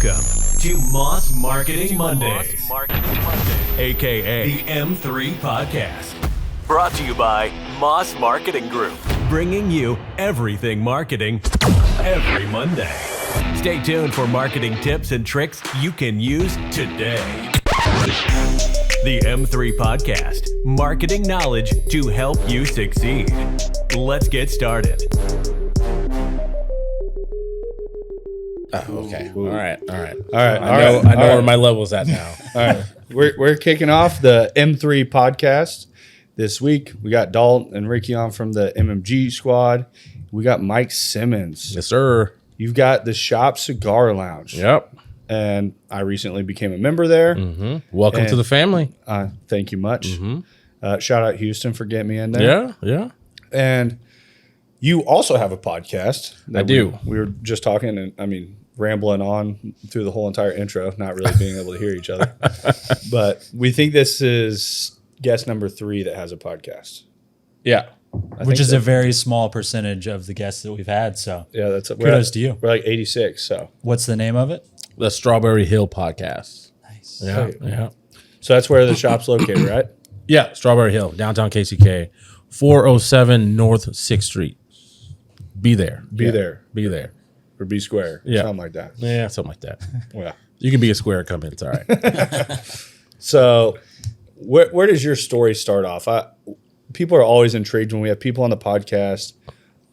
Welcome to Moss Marketing Mondays, aka the M3 Podcast. Brought to you by Moss Marketing Group, bringing you everything marketing every Monday. Stay tuned for marketing tips and tricks you can use today. The M3 Podcast, marketing knowledge to help you succeed. Let's get started. Okay. All right. I know where my level's at now. All right. We're kicking off the M3 podcast this week. We got Dalton and Ricky on from the MMG squad. We got Mike Simmons. Yes, sir. You've got the Shop Cigar Lounge. Yep. And I recently became a member there. Mm-hmm. Welcome to the family. Thank you much. Mm-hmm. Shout out Houston for getting me in there. Yeah. And you also have a podcast. I do. We were just talking, and rambling on through the whole entire intro, not really being able to hear each other. But we think this is guest number 3 that has a podcast. Yeah. Which is a very small percentage of the guests that we've had. So yeah, kudos to you. We're like 86. So what's the name of it? The Strawberry Hill Podcast. Nice. Yeah. So that's where the shop's located, right? Yeah. Strawberry Hill, downtown KCK, 407 North 6th Street. Be there. Be there. Or be square. Yeah. Something like that. Yeah, something like that. Yeah. You can be a square, come in. It's all right. So where does your story start off? People are always intrigued when we have people on the podcast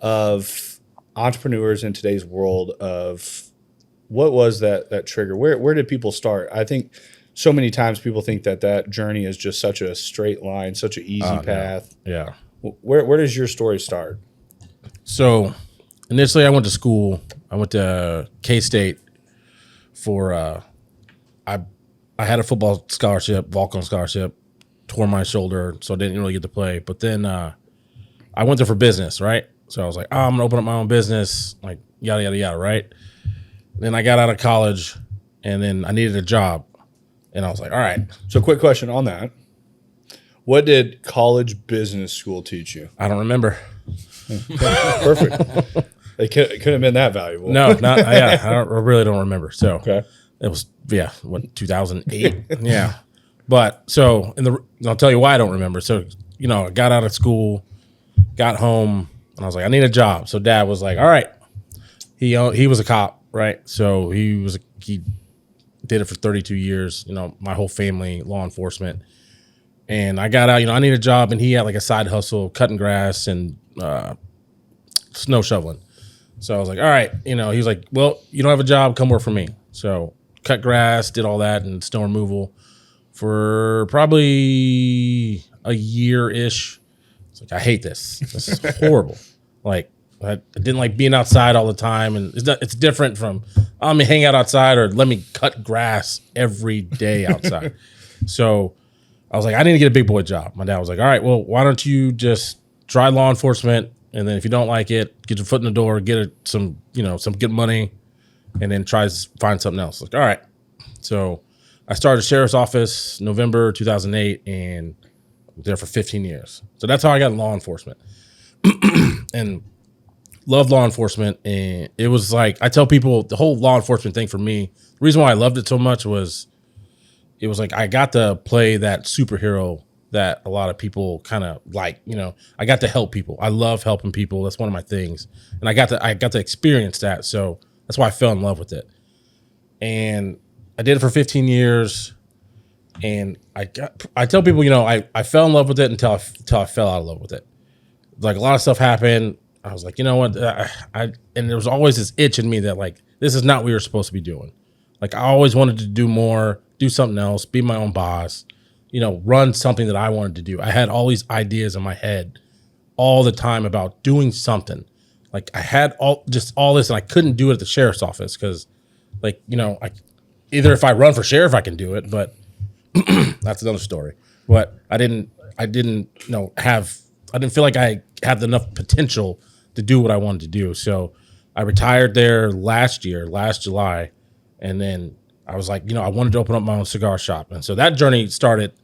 of entrepreneurs in today's world of what was that trigger? Where did people start? I think so many times people think that journey is just such a straight line, such an easy path. Yeah. Where does your story start? So initially I went to school. I went to K-State for I had a football scholarship, walk-on scholarship, tore my shoulder, so I didn't really get to play. But then I went there for business, right? So I was like, I'm going to open up my own business, like yada, yada, yada, right? Then I got out of college, and then I needed a job. And I was like, all right. So quick question on that. What did college business school teach you? I don't remember. Perfect. It couldn't have been that valuable. No, I really don't remember. So okay. It was, 2008? Yeah. But so, I'll tell you why I don't remember. So, I got out of school, got home, and I was like, I need a job. So Dad was like, all right. He was a cop, right? So he did it for 32 years, my whole family, law enforcement. And I got out, I need a job, and he had like a side hustle, cutting grass and snow shoveling. So I was like, all right, he was like, well, you don't have a job, come work for me. So cut grass, did all that and snow removal for probably a year-ish. It's like, I hate this. This is horrible. Like, I didn't like being outside all the time. And it's different from, I'm going to hang out outside or let me cut grass every day outside. So I was like, I need to get a big boy job. My dad was like, all right, well, why don't you just try law enforcement? And then if you don't like it, get your foot in the door, get some good money, and then try to find something else. Like, all right. So I started a sheriff's office November 2008 and was there for 15 years. So that's how I got in law enforcement. And loved law enforcement. And it was like, I tell people the whole law enforcement thing for me, the reason why I loved it so much was it was like I got to play that superhero that a lot of people kind of like, I got to help people. I love helping people. That's one of my things. And I got to experience that. So that's why I fell in love with it. And I did it for 15 years. And I tell people, I fell in love with it until I fell out of love with it. Like a lot of stuff happened. I was like, you know what? And there was always this itch in me that like, this is not what we were supposed to be doing. Like I always wanted to do more, do something else, be my own boss, run something that I wanted to do. I had all these ideas in my head all the time about doing something. Like I had all this and I couldn't do it at the sheriff's office because either if I run for sheriff, I can do it, but that's another story. But I didn't feel like I had enough potential to do what I wanted to do. So I retired there last July. And then I was like, I wanted to open up my own cigar shop. And so that journey started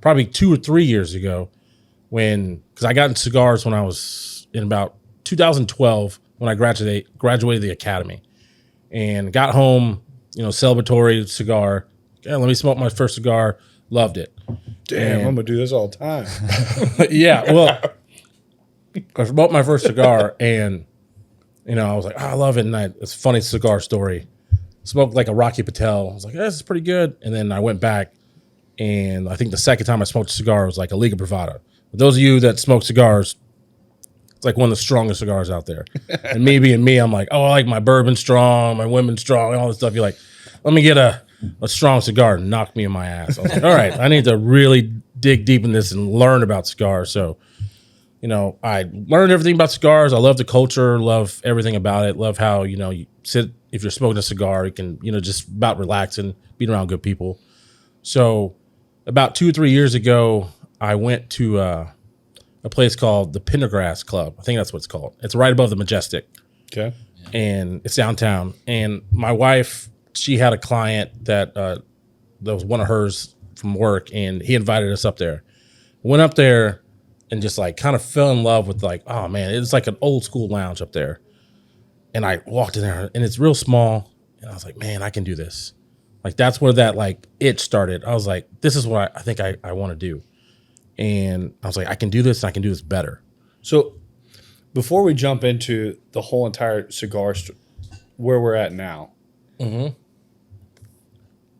probably 2 or 3 years ago because I got into cigars when I was in about 2012 when I graduated the academy and got home, celebratory cigar. Yeah, let me smoke my first cigar. Loved it. Damn, I'm gonna do this all the time. Yeah, well, I smoked my first cigar, and I was like, I love it. And it's a funny cigar story. Smoked like a Rocky Patel. I was like, this is pretty good. And then I went back, and I think the second time I smoked a cigar was like a Liga Privada. For those of you that smoke cigars, it's like one of the strongest cigars out there. And me being me, I'm like, I like my bourbon strong, my women strong, and all this stuff. You're like, let me get a strong cigar and knock me in my ass. I was like, all right, I need to really dig deep in this and learn about cigars. So, I learned everything about cigars. I love the culture, love everything about it. Love how, you sit, if you're smoking a cigar, you can, just about relaxing, being around good people. So about 2 or 3 years ago, I went to a place called the Pendergrass Club. I think that's what it's called. It's right above the Majestic. Okay. And it's downtown. And my wife, she had a client that was one of hers from work, and he invited us up there. Went up there and just like kind of fell in love with like, oh man, it's like an old school lounge up there. And I walked in there, and it's real small, and I was like, man, I can do this. Like that's where that like itch started. I was like, this is what I think I want to do. And I was like, I can do this, and I can do this better. So before we jump into the whole entire cigar where we're at now,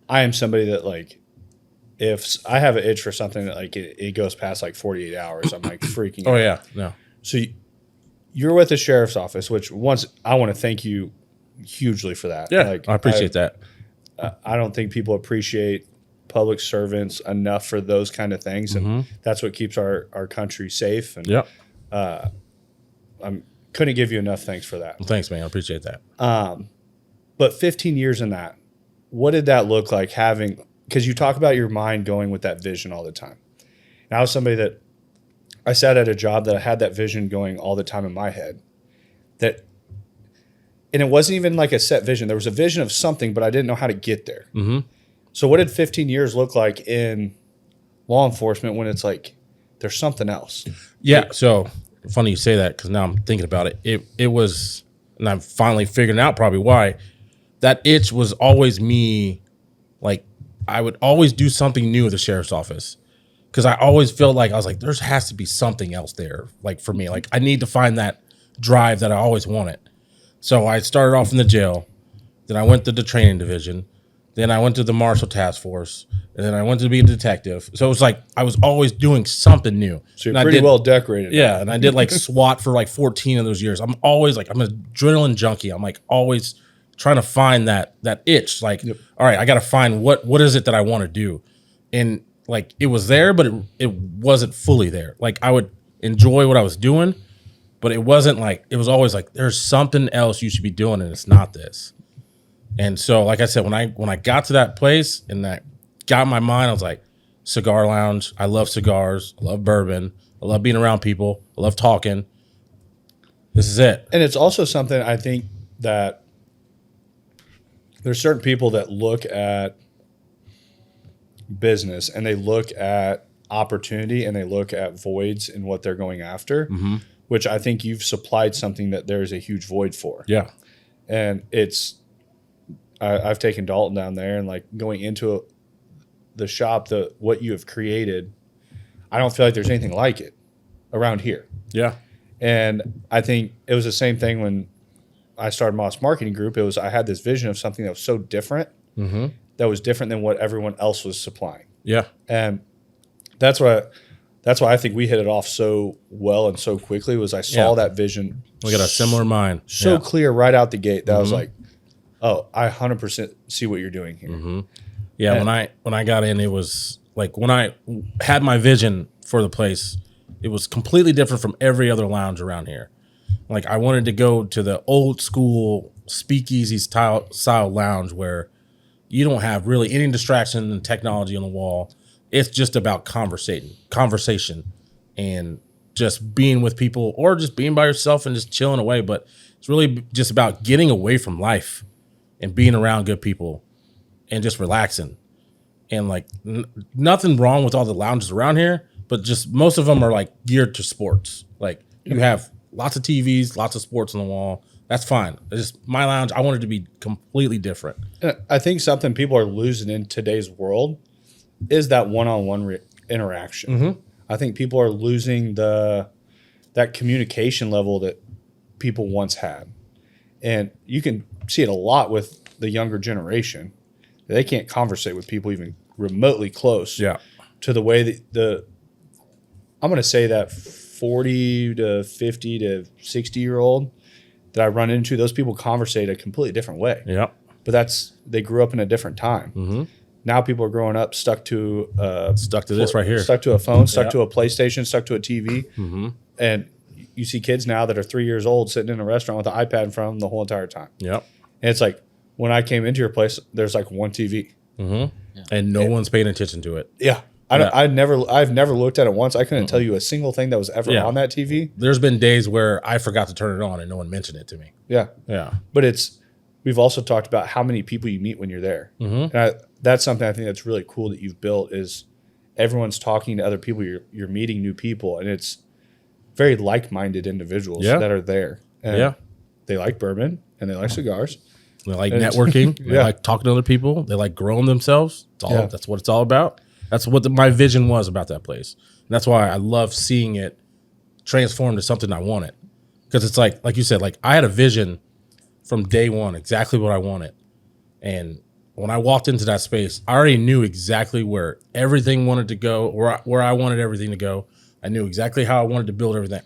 I am somebody that like, if I have an itch for something that like it goes past like 48 hours, I'm like freaking out. Oh yeah, no. So you're with the sheriff's office, which I want to thank you hugely for that. Yeah, like, I appreciate that. I don't think people appreciate public servants enough for those kind of things, and that's what keeps our country safe. And I couldn't give you enough thanks for that. Well, thanks, man. I appreciate that. But 15 years in that, what did that look like having? Because you talk about your mind going with that vision all the time. And I was somebody that I sat at a job that I had that vision going all the time in my head. And it wasn't even like a set vision. There was a vision of something, but I didn't know how to get there. So what did 15 years look like in law enforcement when it's like there's something else? Yeah. So funny you say that, because now I'm thinking about it. It was, and I'm finally figuring out probably why, that itch was always me. Like I would always do something new at the sheriff's office, because I always felt like I was like, there has to be something else there. Like for me, like I need to find that drive that I always wanted. So I started off in the jail, then I went to the training division, then I went to the marshal task force, and then I went to be a detective. So it was like I was always doing something new. So you're pretty well decorated. Yeah, and I did like SWAT for like 14 of those years. I'm always like, I'm an adrenaline junkie. I'm like always trying to find that itch. Like, all right, I got to find what is it that I want to do. And like it was there, but it wasn't fully there. Like I would enjoy what I was doing, but it wasn't like, it was always like, there's something else you should be doing, and it's not this. And so, like I said, when I got to that place and that got in my mind, I was like, cigar lounge. I love cigars. I love bourbon. I love being around people. I love talking. This is it. And it's also something I think that there's certain people that look at business and they look at opportunity and they look at voids in what they're going after, which I think you've supplied something that there's a huge void for. Yeah. And I've taken Dalton down there, and like going into the shop, what you have created, I don't feel like there's anything like it around here. Yeah. And I think it was the same thing when I started Moss Marketing Group. I had this vision of something that was so different, that was different than what everyone else was supplying. Yeah. And that's why I think we hit it off so well and so quickly. Was I saw that vision. We got a similar mind. So clear right out the gate that I was like, oh, I 100% see what you're doing here. Yeah. And when I got in, it was like when I had my vision for the place, it was completely different from every other lounge around here. Like I wanted to go to the old school speakeasy style lounge where you don't have really any distraction and technology on the wall. It's just about conversation and just being with people, or just being by yourself and just chilling away. But it's really just about getting away from life and being around good people and just relaxing. And like nothing wrong with all the lounges around here, but just most of them are like geared to sports. Like you have lots of TVs, lots of sports on the wall, That's fine. It's just my lounge. I want it to be completely different. And I think something people are losing in today's world is that one-on-one interaction. I think people are losing that communication level that people once had. And you can see it a lot with the younger generation. They can't conversate with people even remotely close to the way that I'm going to say that 40 to 50 to 60-year-old that I run into, those people conversate a completely different way. Yeah. But they grew up in a different time. Now people are growing up stuck to this right here, stuck to a phone, stuck to a PlayStation, stuck to a TV. And you see kids now that are 3 years old sitting in a restaurant with an iPad in front of them the whole entire time. Yep. And it's like, when I came into your place, there's like one TV. And no one's paying attention to it. Yeah. I've never looked at it once. I couldn't tell you a single thing that was ever on that TV. There's been days where I forgot to turn it on and no one mentioned it to me. Yeah. Yeah. But we've also talked about how many people you meet when you're there. And that's something I think that's really cool that you've built is everyone's talking to other people. You're meeting new people, and it's very like-minded individuals that are there. And they like bourbon and they like cigars. They like networking. They like talking to other people. They like growing themselves. That's what it's all about. That's what my vision was about that place. And that's why I love seeing it transform to something I wanted. Because it's like you said, like I had a vision from day one, exactly what I wanted. And when I walked into that space, I already knew exactly where everything wanted to go, where I wanted everything to go. I knew exactly how I wanted to build everything.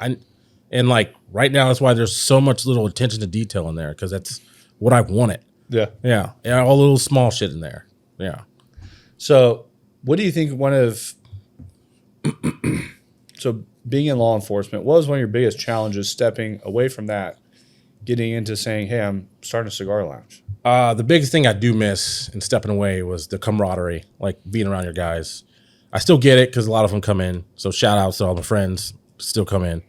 And like right now, that's why there's so much little attention to detail in there, because that's what I wanted. Yeah. All little small shit in there. Yeah. So what do you think so being in law enforcement, what was one of your biggest challenges stepping away from that, getting into saying, hey, I'm starting a cigar lounge? The biggest thing I do miss in stepping away was the camaraderie, like being around your guys. I still get it because a lot of them come in. So shout outs to all my friends still come in.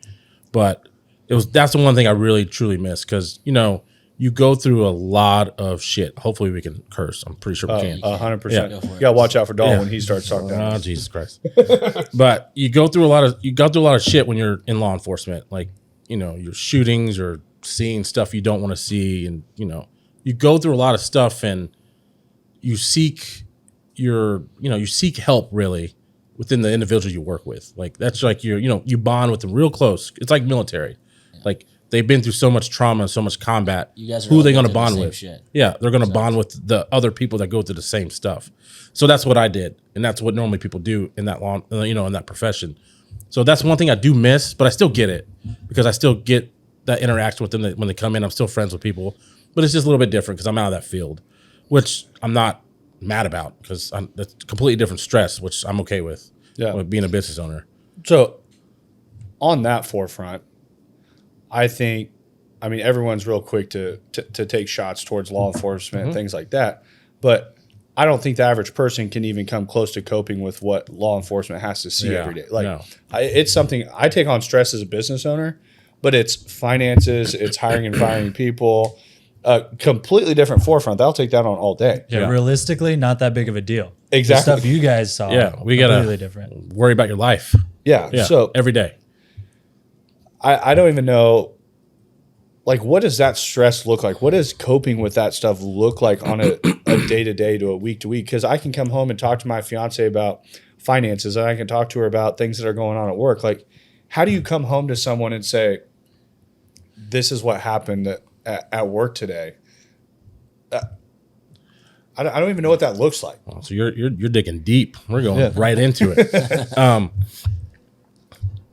But that's the one thing I really, truly miss because, you go through a lot of shit. Hopefully we can curse. I'm pretty sure we can. 100%. You gotta watch out for Dahl when he starts talking. Oh, Jesus Christ. But you go through a lot of shit when you're in law enforcement. Like, your shootings or seeing stuff you don't want to see. And, you go through a lot of stuff and you seek you seek help really within the individual you work with. Like that's like you bond with them real close. It's like military. Like they've been through so much trauma and so much combat. You guys are who are they going to the bond same with? Shit. Yeah, they're going to bond with the other people that go through the same stuff. So that's what I did, and that's what normally people do in that in that profession. So that's one thing I do miss, but I still get it because I still get that interaction with them when they come in. I'm still friends with people, but it's just a little bit different because I'm out of that field, which I'm not mad about because that's completely different stress, which I'm okay with. Yeah, with being a business owner. So on that forefront, I think, everyone's real quick to take shots towards law enforcement and things like that. But I don't think the average person can even come close to coping with what law enforcement has to see every day. Like, it's something I take on stress as a business owner, but it's finances, it's hiring and firing people, a completely different forefront. I'll take that on all day. Yeah, realistically, not that big of a deal. Exactly. The stuff you guys saw. We gotta completely different. Worry about your life. Yeah. So every day. I don't even know, like, what does that stress look like? What does coping with that stuff look like on a day-to-day to a week-to-week? Because I can come home and talk to my fiance about finances, and I can talk to her about things that are going on at work. Like, how do you come home to someone and say, this is what happened at work today? I don't even know what that looks like. Oh, so you're digging deep. We're going right into it.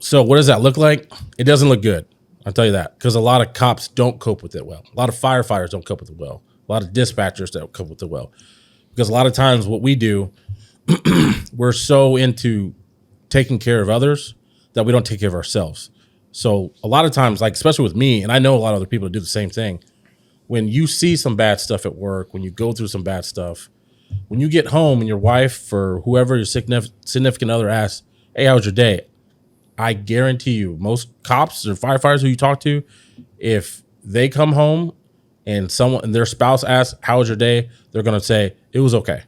So what does that look like? It doesn't look good. I'll tell you that because a lot of cops don't cope with it well. A lot of firefighters don't cope with it well. A lot of dispatchers don't cope with it well. Because a lot of times what we do, we're so into taking care of others that we don't take care of ourselves. So a lot of times, like especially with me, and I know a lot of other people do the same thing, when you see some bad stuff at work, when you go through some bad stuff, when you get home and your wife or whoever your significant other asks, hey, how was your day? I guarantee you, most cops or firefighters who you talk to, if they come home and their spouse asks, how was your day? They're going to say, it was okay.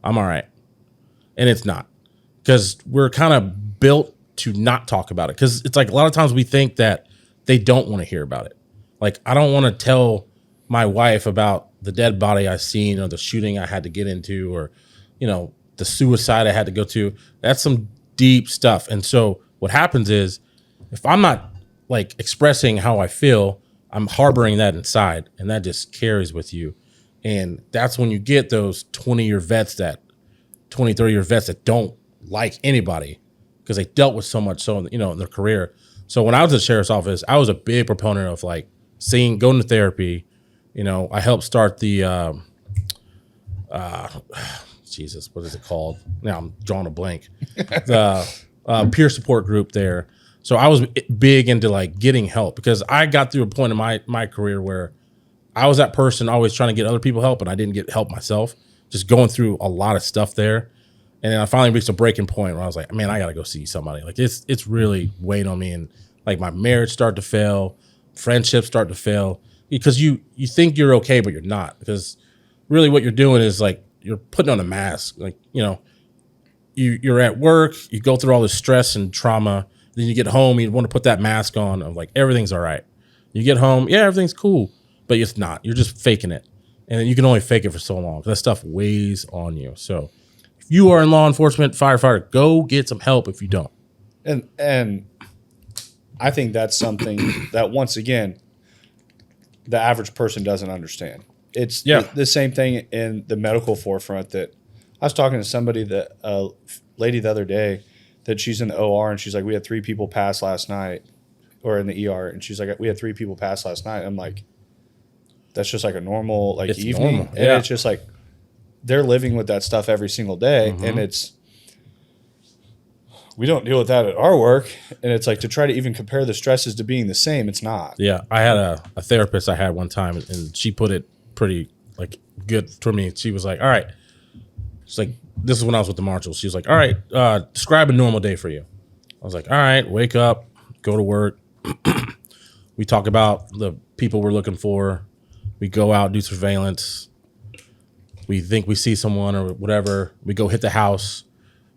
I'm all right. And it's not. Because we're kind of built to not talk about it. Because it's like a lot of times we think that they don't want to hear about it. Like, I don't want to tell my wife about the dead body I seen or the shooting I had to get into or, the suicide I had to go to. That's some deep stuff. And so what happens is if I'm not like expressing how I feel, I'm harboring that inside and that just carries with you. And that's when you get those 20-year vets 30-year vets that don't like anybody because they dealt with so much in their career. So when I was at the sheriff's office, I was a big proponent of like going to therapy. I helped start the Jesus, what is it called? Now I'm drawing a blank. The peer support group there. So I was big into like getting help because I got through a point in my career where I was that person always trying to get other people help and I didn't get help myself, just going through a lot of stuff there. And then I finally reached a breaking point where I was like, man, I got to go see somebody. Like it's really weighing on me. And like my marriage started to fail, friendships start to fail because you think you're okay, but you're not, because really what you're doing is like, you're putting on a mask. Like, you're at work, you go through all this stress and trauma. Then you get home, you want to put that mask on of like, everything's all right. You get home, yeah, everything's cool, but it's not. You're just faking it. And you can only fake it for so long. That stuff weighs on you. So if you are in law enforcement, firefighter, go get some help if you don't. And I think that's something that, once again, the average person doesn't understand. It's the same thing in the medical forefront. That I was talking to somebody, a lady the other day, that she's in the OR and she's like, we had 3 people pass last night, or in the ER, and she's like, we had 3 people pass last night. I'm like, that's just like a normal like evening. Normal. And it's just like they're living with that stuff every single day. Mm-hmm. And we don't deal with that at our work. And it's like to try to even compare the stresses to being the same, it's not. Yeah. I had a therapist I had one time, and she put it pretty like good for me. She was like, all right. She's like, this is when I was with the Marshals. She was like, all right, describe a normal day for you. I was like, all right, wake up, go to work. We talk about the people we're looking for. We go out, do surveillance. We think we see someone or whatever. We go hit the house,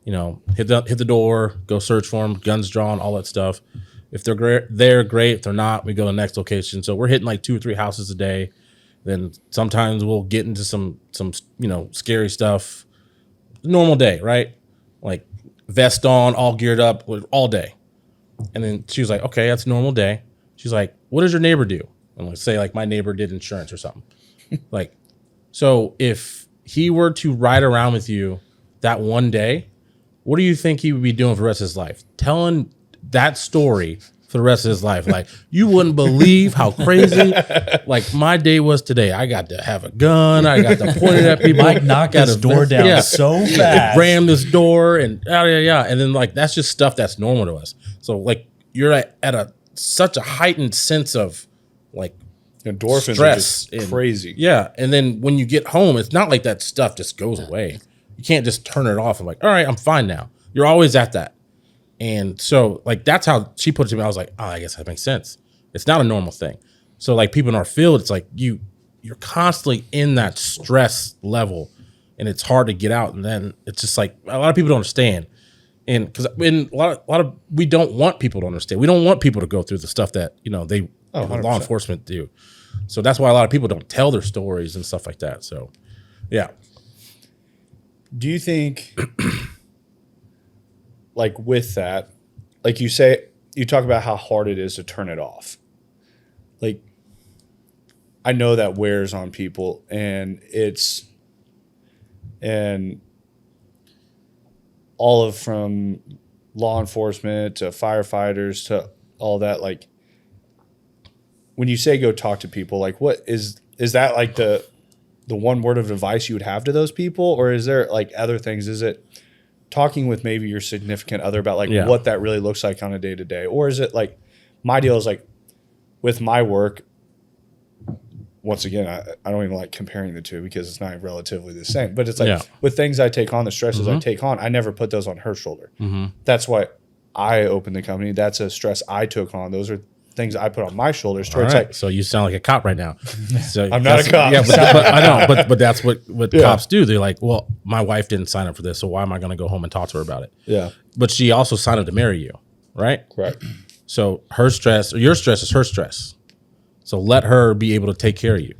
hit the door, go search for them, guns drawn, all that stuff. If they're great, If they're not, we go to the next location. So we're hitting like 2 or 3 houses a day. Then sometimes we'll get into some scary stuff. Normal day, right? Like vest on, all geared up, all day. And then she was like, okay, that's a normal day. She's like, what does your neighbor do? And let's say like my neighbor did insurance or something. Like, so if he were to ride around with you that one day, what do you think he would be doing for the rest of his life? Telling that story for the rest of his life. Like, you wouldn't believe how crazy like my day was today. I got to have a gun. I got to point it at people. Mike knocked his door down so fast. Ram this door and yeah. And then like, that's just stuff that's normal to us. So like you're at such a heightened sense of like endorphins stress are just crazy. Yeah. And then when you get home, it's not like that stuff just goes away. You can't just turn it off and like, all right, I'm fine now. You're always at that. And so like, that's how she put it to me. I was like, oh, I guess that makes sense. It's not a normal thing. So like people in our field, it's like you're constantly in that stress level and it's hard to get out. And then it's just like, a lot of people don't understand. And because a lot of we don't want people to understand. We don't want people to go through the stuff that, law enforcement do. So that's why a lot of people don't tell their stories and stuff like that. So, yeah. Do you think, like with that, like you say, you talk about how hard it is to turn it off. Like, I know that wears on people, and from law enforcement to firefighters to all that. Like, when you say go talk to people, like what is that like the one word of advice you would have to those people, or is there like other things? Is it talking with maybe your significant other about like what that really looks like on a day to day, or is it like my deal is like with my work? Once again, I don't even like comparing the two because it's not relatively the same. But it's like with things I take on, the stresses I take on, I never put those on her shoulder. Mm-hmm. That's why I opened the company. That's a stress I took on. Those are things I put on my shoulders. All right. Like, so you sound like a cop right now. So I'm not a cop. Yeah, but I know. But that's what cops do. They're like, well, my wife didn't sign up for this, so why am I going to go home and talk to her about it? Yeah. But she also signed up to marry you, right? Right. So her stress or your stress is her stress. So let her be able to take care of you,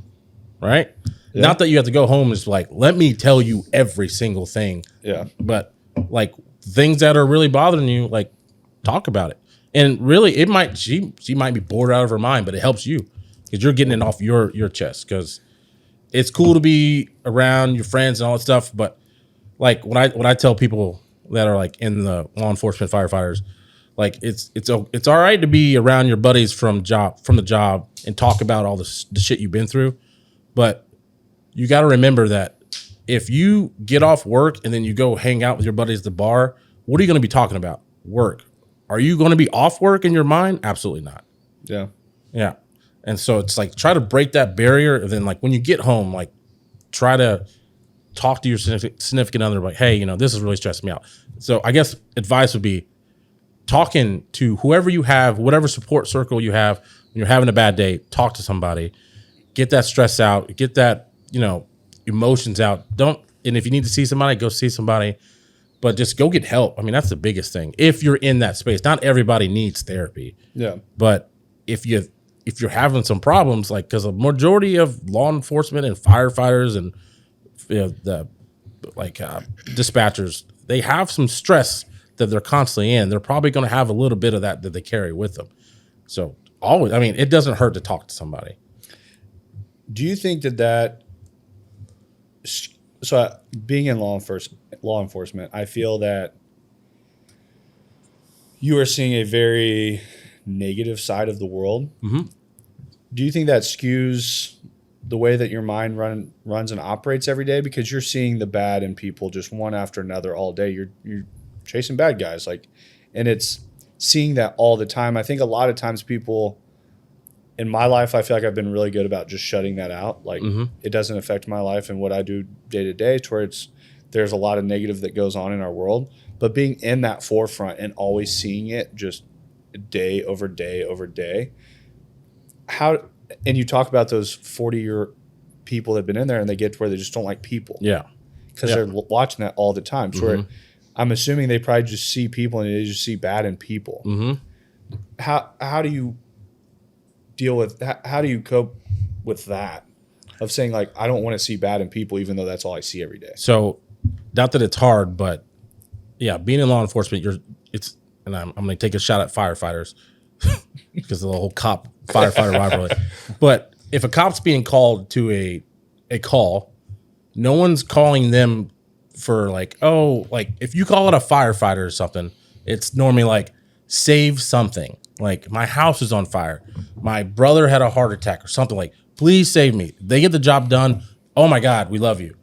right? Yeah. Not that you have to go home and just like, let me tell you every single thing. Yeah. But like things that are really bothering you, like talk about it. And really, she might be bored out of her mind, but it helps you because you're getting it off your chest. Because it's cool to be around your friends and all that stuff, but like when I tell people that are like in the law enforcement firefighters, like it's all right to be around your buddies from the job and talk about all the shit you've been through, but you got to remember that if you get off work and then you go hang out with your buddies at the bar, what are you going to be talking about? Work. Are you going to be off work in your mind? Absolutely not. Yeah. Yeah. And so it's like, try to break that barrier. And then like when you get home, like try to talk to your significant other, like, hey, this is really stressing me out. So I guess advice would be talking to whoever you have, whatever support circle you have, when you're having a bad day, talk to somebody, get that stress out, get that, emotions out. And if you need to see somebody, go see somebody, but just go get help. I mean, that's the biggest thing. If you're in that space, not everybody needs therapy. Yeah. But if you're having some problems, like, because a majority of law enforcement and firefighters and dispatchers, they have some stress that they're constantly in. They're probably going to have a little bit of that they carry with them. So always, I mean, it doesn't hurt to talk to somebody. Do you think that so being in law enforcement, I feel that you are seeing a very negative side of the world. Mm-hmm. Do you think that skews the way that your mind runs and operates every day? Because you're seeing the bad in people just one after another all day. You're chasing bad guys, and it's seeing that all the time. I think a lot of times people in my life, I feel like I've been really good about just shutting that out. Like, it doesn't affect my life and what I do day to day, to where there's a lot of negative that goes on in our world. But being in that forefront and always seeing it just day over day over day, and you talk about those 40-year people that have been in there and they get to where they just don't like people. Yeah. Because they're watching that all the time. So where I'm assuming they probably just see people and they just see bad in people. Mm-hmm. How do you deal with how do you cope with that of saying, like, I don't want to see bad in people even though that's all I see every day? So not that it's hard, but yeah, being in law enforcement, and I'm going to take a shot at firefighters because of the whole cop firefighter rivalry. But if a cop's being called to a call, no one's calling them for like if you call it a firefighter or something, it's normally like, save something. Like, my house is on fire. My brother had a heart attack or something. Like, please save me. They get the job done. Oh my God, we love you.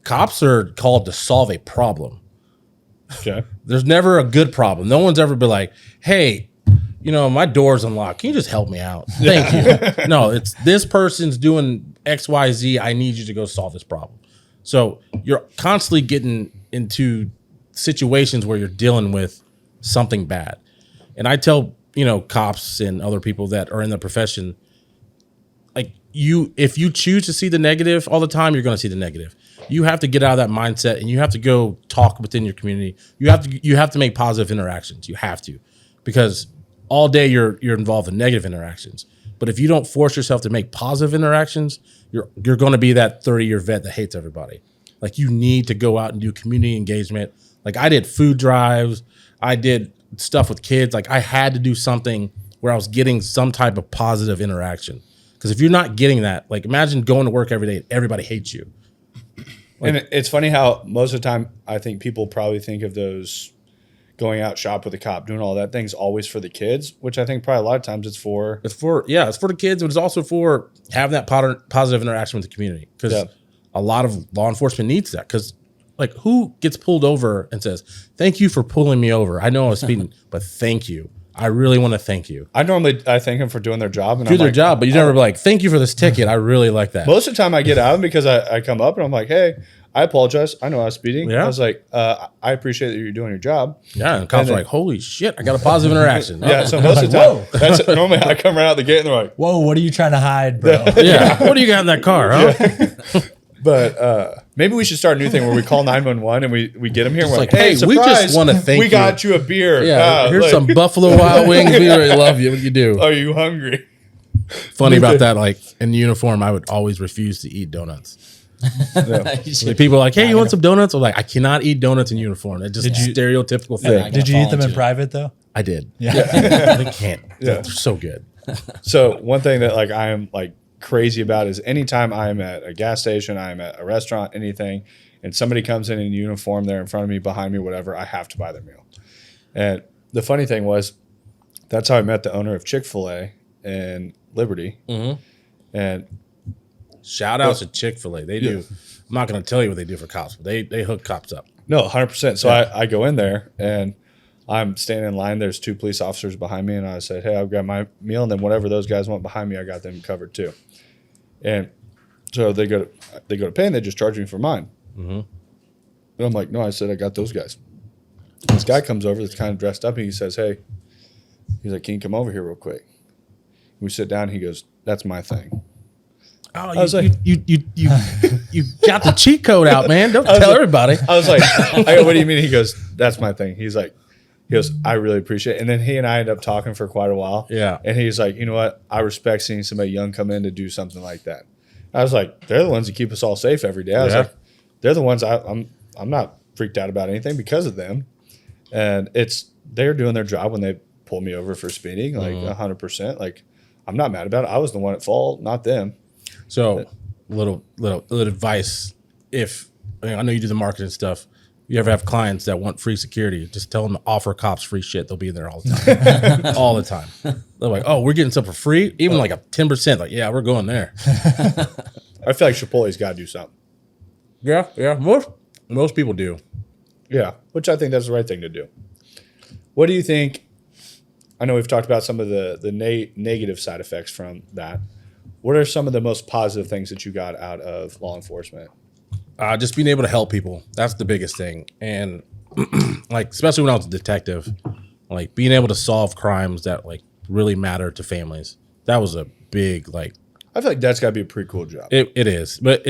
Cops are called to solve a problem. Okay. There's never a good problem. No one's ever been like, hey, my door's unlocked. Can you just help me out? Thank you. No, it's this person's doing X, Y, Z. I need you to go solve this problem. So you're constantly getting into situations where you're dealing with something bad. And I tell, cops and other people that are in the profession, like, if you choose to see the negative all the time, you're going to see the negative. You have to get out of that mindset and you have to go talk within your community. You have to make positive interactions. You have to, because all day you're involved in negative interactions. But if you don't force yourself to make positive interactions, you're going to be that 30-year vet that hates everybody. Like, you need to go out and do community engagement. Like, I did food drives. I did stuff with kids. Like, I had to do something where I was getting some type of positive interaction. Because if you're not getting that, like, imagine going to work every day and everybody hates you. Like, and it's funny how most of the time I think people probably think of those going out shop with a cop, doing all that things always for the kids, which I think probably a lot of times it's for the kids, but it's also for having that positive interaction with the community. Because a lot of law enforcement needs that. Because, like, who gets pulled over and says, thank you for pulling me over? I know I was speeding, but thank you. I really want to thank you. I thank them for doing their job. And but you never be like, thank you for this ticket. I really like that. Most of the time I get out because I come up and I'm like, hey, I apologize. I know I was speeding. Yeah. I was like, I appreciate that you're doing your job. Yeah. And cops are like, holy shit, I got a positive interaction. Yeah. So most of the time, normally I come right out the gate and they're like, whoa, what are you trying to hide, bro? Yeah. What do you got in that car, huh? Yeah. But maybe we should start a new thing where we call 911 and we get them here. And we're like, hey, we just want to thank you. We got you a beer. Yeah, here's some Buffalo Wild Wings. We really love you. What do you do? Are you hungry? funny about that. Like in uniform, I would always refuse to eat donuts. Like, people are like, "Hey, you want some donuts?" I'm like, "I cannot eat donuts in uniform." It's just a stereotypical thing. Did you eat them in private though? I did. Yeah. They can't. Yeah. They're so good. So one thing that like I am like crazy about is anytime I'm at a gas station, I'm at a restaurant, anything, and somebody comes in uniform, they're in front of me, behind me, whatever, I have to buy their meal. And the funny thing was, that's how I met the owner of Chick-fil-A in Liberty. Mm-hmm. And shout out to Chick-fil-A. They do. I'm not going to tell you what they do for cops, but they hook cops up. No, 100%. So I go in there and I'm standing in line. There's 2 police officers behind me, and I said, "Hey, I've got my meal, and then whatever those guys want behind me, I got them covered too." And so they go to pay, and they just charge me for mine. Mm-hmm. And I'm like, "No," I said, "I got those guys." This guy comes over that's kind of dressed up, and he says, "Hey," he's like, "Can you come over here real quick?" We sit down, and he goes, "That's my thing." Oh, I was like, you got the cheat code out, man. Don't tell everybody. I was like, I go, "What do you mean?" He goes, "That's my thing." He goes, "I really appreciate it." And then he and I ended up talking for quite a while. Yeah. And he's like, "You know what? I respect seeing somebody young come in to do something like that." I was like, "They're the ones that keep us all safe every day." I was like, "They're the ones I'm not freaked out about anything because of them." And they're doing their job when they pull me over for speeding, like 100%. Like, I'm not mad about it. I was the one at fault, not them. So, little advice. I know you do the marketing stuff. You ever have clients that want free security, just tell them to offer cops free shit. They'll be there all the time. All the time. They're like, "Oh, we're getting stuff for free?" Even like a 10%. Like, yeah, we're going there. I feel like Chipotle's got to do something. Yeah. Most people do. Yeah, which I think that's the right thing to do. What do you think? I know we've talked about some of the negative side effects from that. What are some of the most positive things that you got out of law enforcement? Just being able to help people. That's the biggest thing. And like, especially when I was a detective, like being able to solve crimes that like really matter to families. That was a big, like, I feel like that's got to be a pretty cool job. It is, but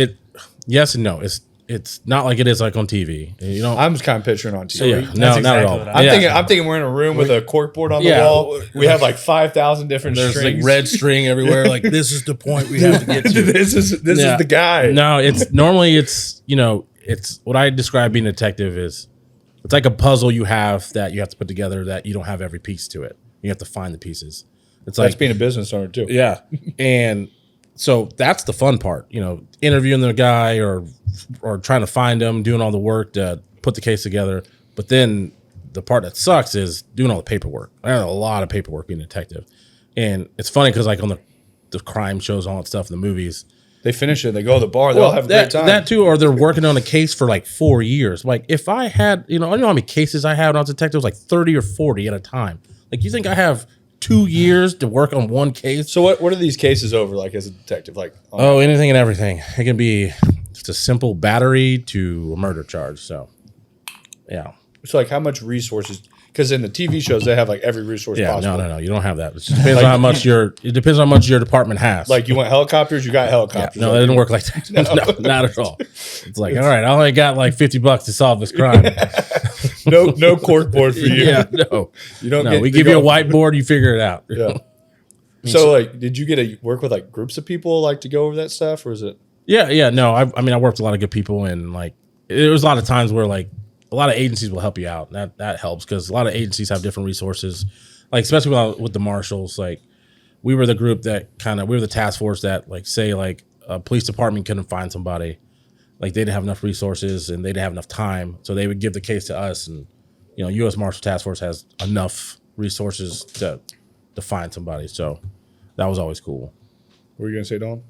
yes and no. It's not like it is like on TV. You know, I'm just kind of picturing on TV. So, yeah, no, not at all. I'm thinking we're in a room with a corkboard on the wall. We have like 5,000 different There's strings. Like red string everywhere. Like, this is the point we have to get to. this is the guy. No, it's what I describe being a detective is it's like a puzzle you have that you have to put together that you don't have every piece to it. You have to find the pieces. It's like that's being a business owner too. Yeah, and so that's the fun part. Interviewing the guy or trying to find him, doing all the work to put the case together. But then the part that sucks is doing all the paperwork. I had a lot of paperwork being a detective. And it's funny because like on the crime shows, all that stuff in the movies, they finish it, they go to the bar, they all have a great time. That too, or they're working on a case for like 4 years. Like if I had, I know how many cases I had when I was a detective, it was like 30 or 40 at a time. Like you think I have 2 years to work on one case? So what are these cases over like as a detective? Like anything and everything. It can be just a simple battery to a murder charge. So, yeah. So like how much resources? Because in the TV shows they have like every resource possible. No. You don't have that. It just depends on how much it depends on how much your department has. Like you want helicopters, you got helicopters. Yeah, no, that didn't work like that. No, not at all. It's like, all right, I only got like $50 to solve this crime. no corkboard for you. Yeah, no. You don't. No, we give you a whiteboard, you figure it out. Yeah. So like, did you get to work with like groups of people like to go over that stuff, or is it? Yeah. No, I mean, I worked with a lot of good people, and like, there was a lot of times where like a lot of agencies will help you out. That helps because a lot of agencies have different resources. Like especially with the marshals, like we were the group that we were the task force that like say like a police department couldn't find somebody, like they didn't have enough resources and they didn't have enough time, so they would give the case to us, and U.S. Marshal Task Force has enough resources to find somebody. So that was always cool. What were you gonna say, Dawn?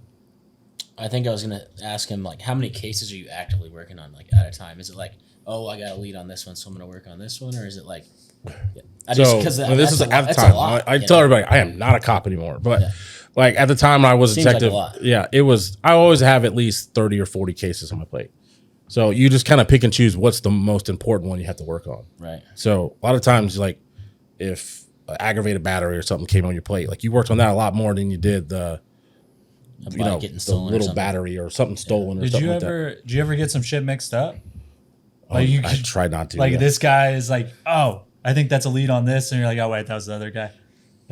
I think I was gonna ask him like, how many cases are you actively working on like at a time? Is it like, oh, I got a lead on this one, so I'm gonna work on this one, or is it like? This is at the time. I tell everybody I am not a cop anymore, but like at the time I was a detective. Like a lot. Yeah, it was. I always have at least 30 or 40 cases on my plate. So you just kind of pick and choose what's the most important one you have to work on. Right. So a lot of times, like if an aggravated battery or something came on your plate, like you worked on that a lot more than you did the little battery or something stolen or something like that. Did you ever get some shit mixed up? Like I try not to. Like this guy is like, oh, I think that's a lead on this, and you're like, oh wait, that was the other guy.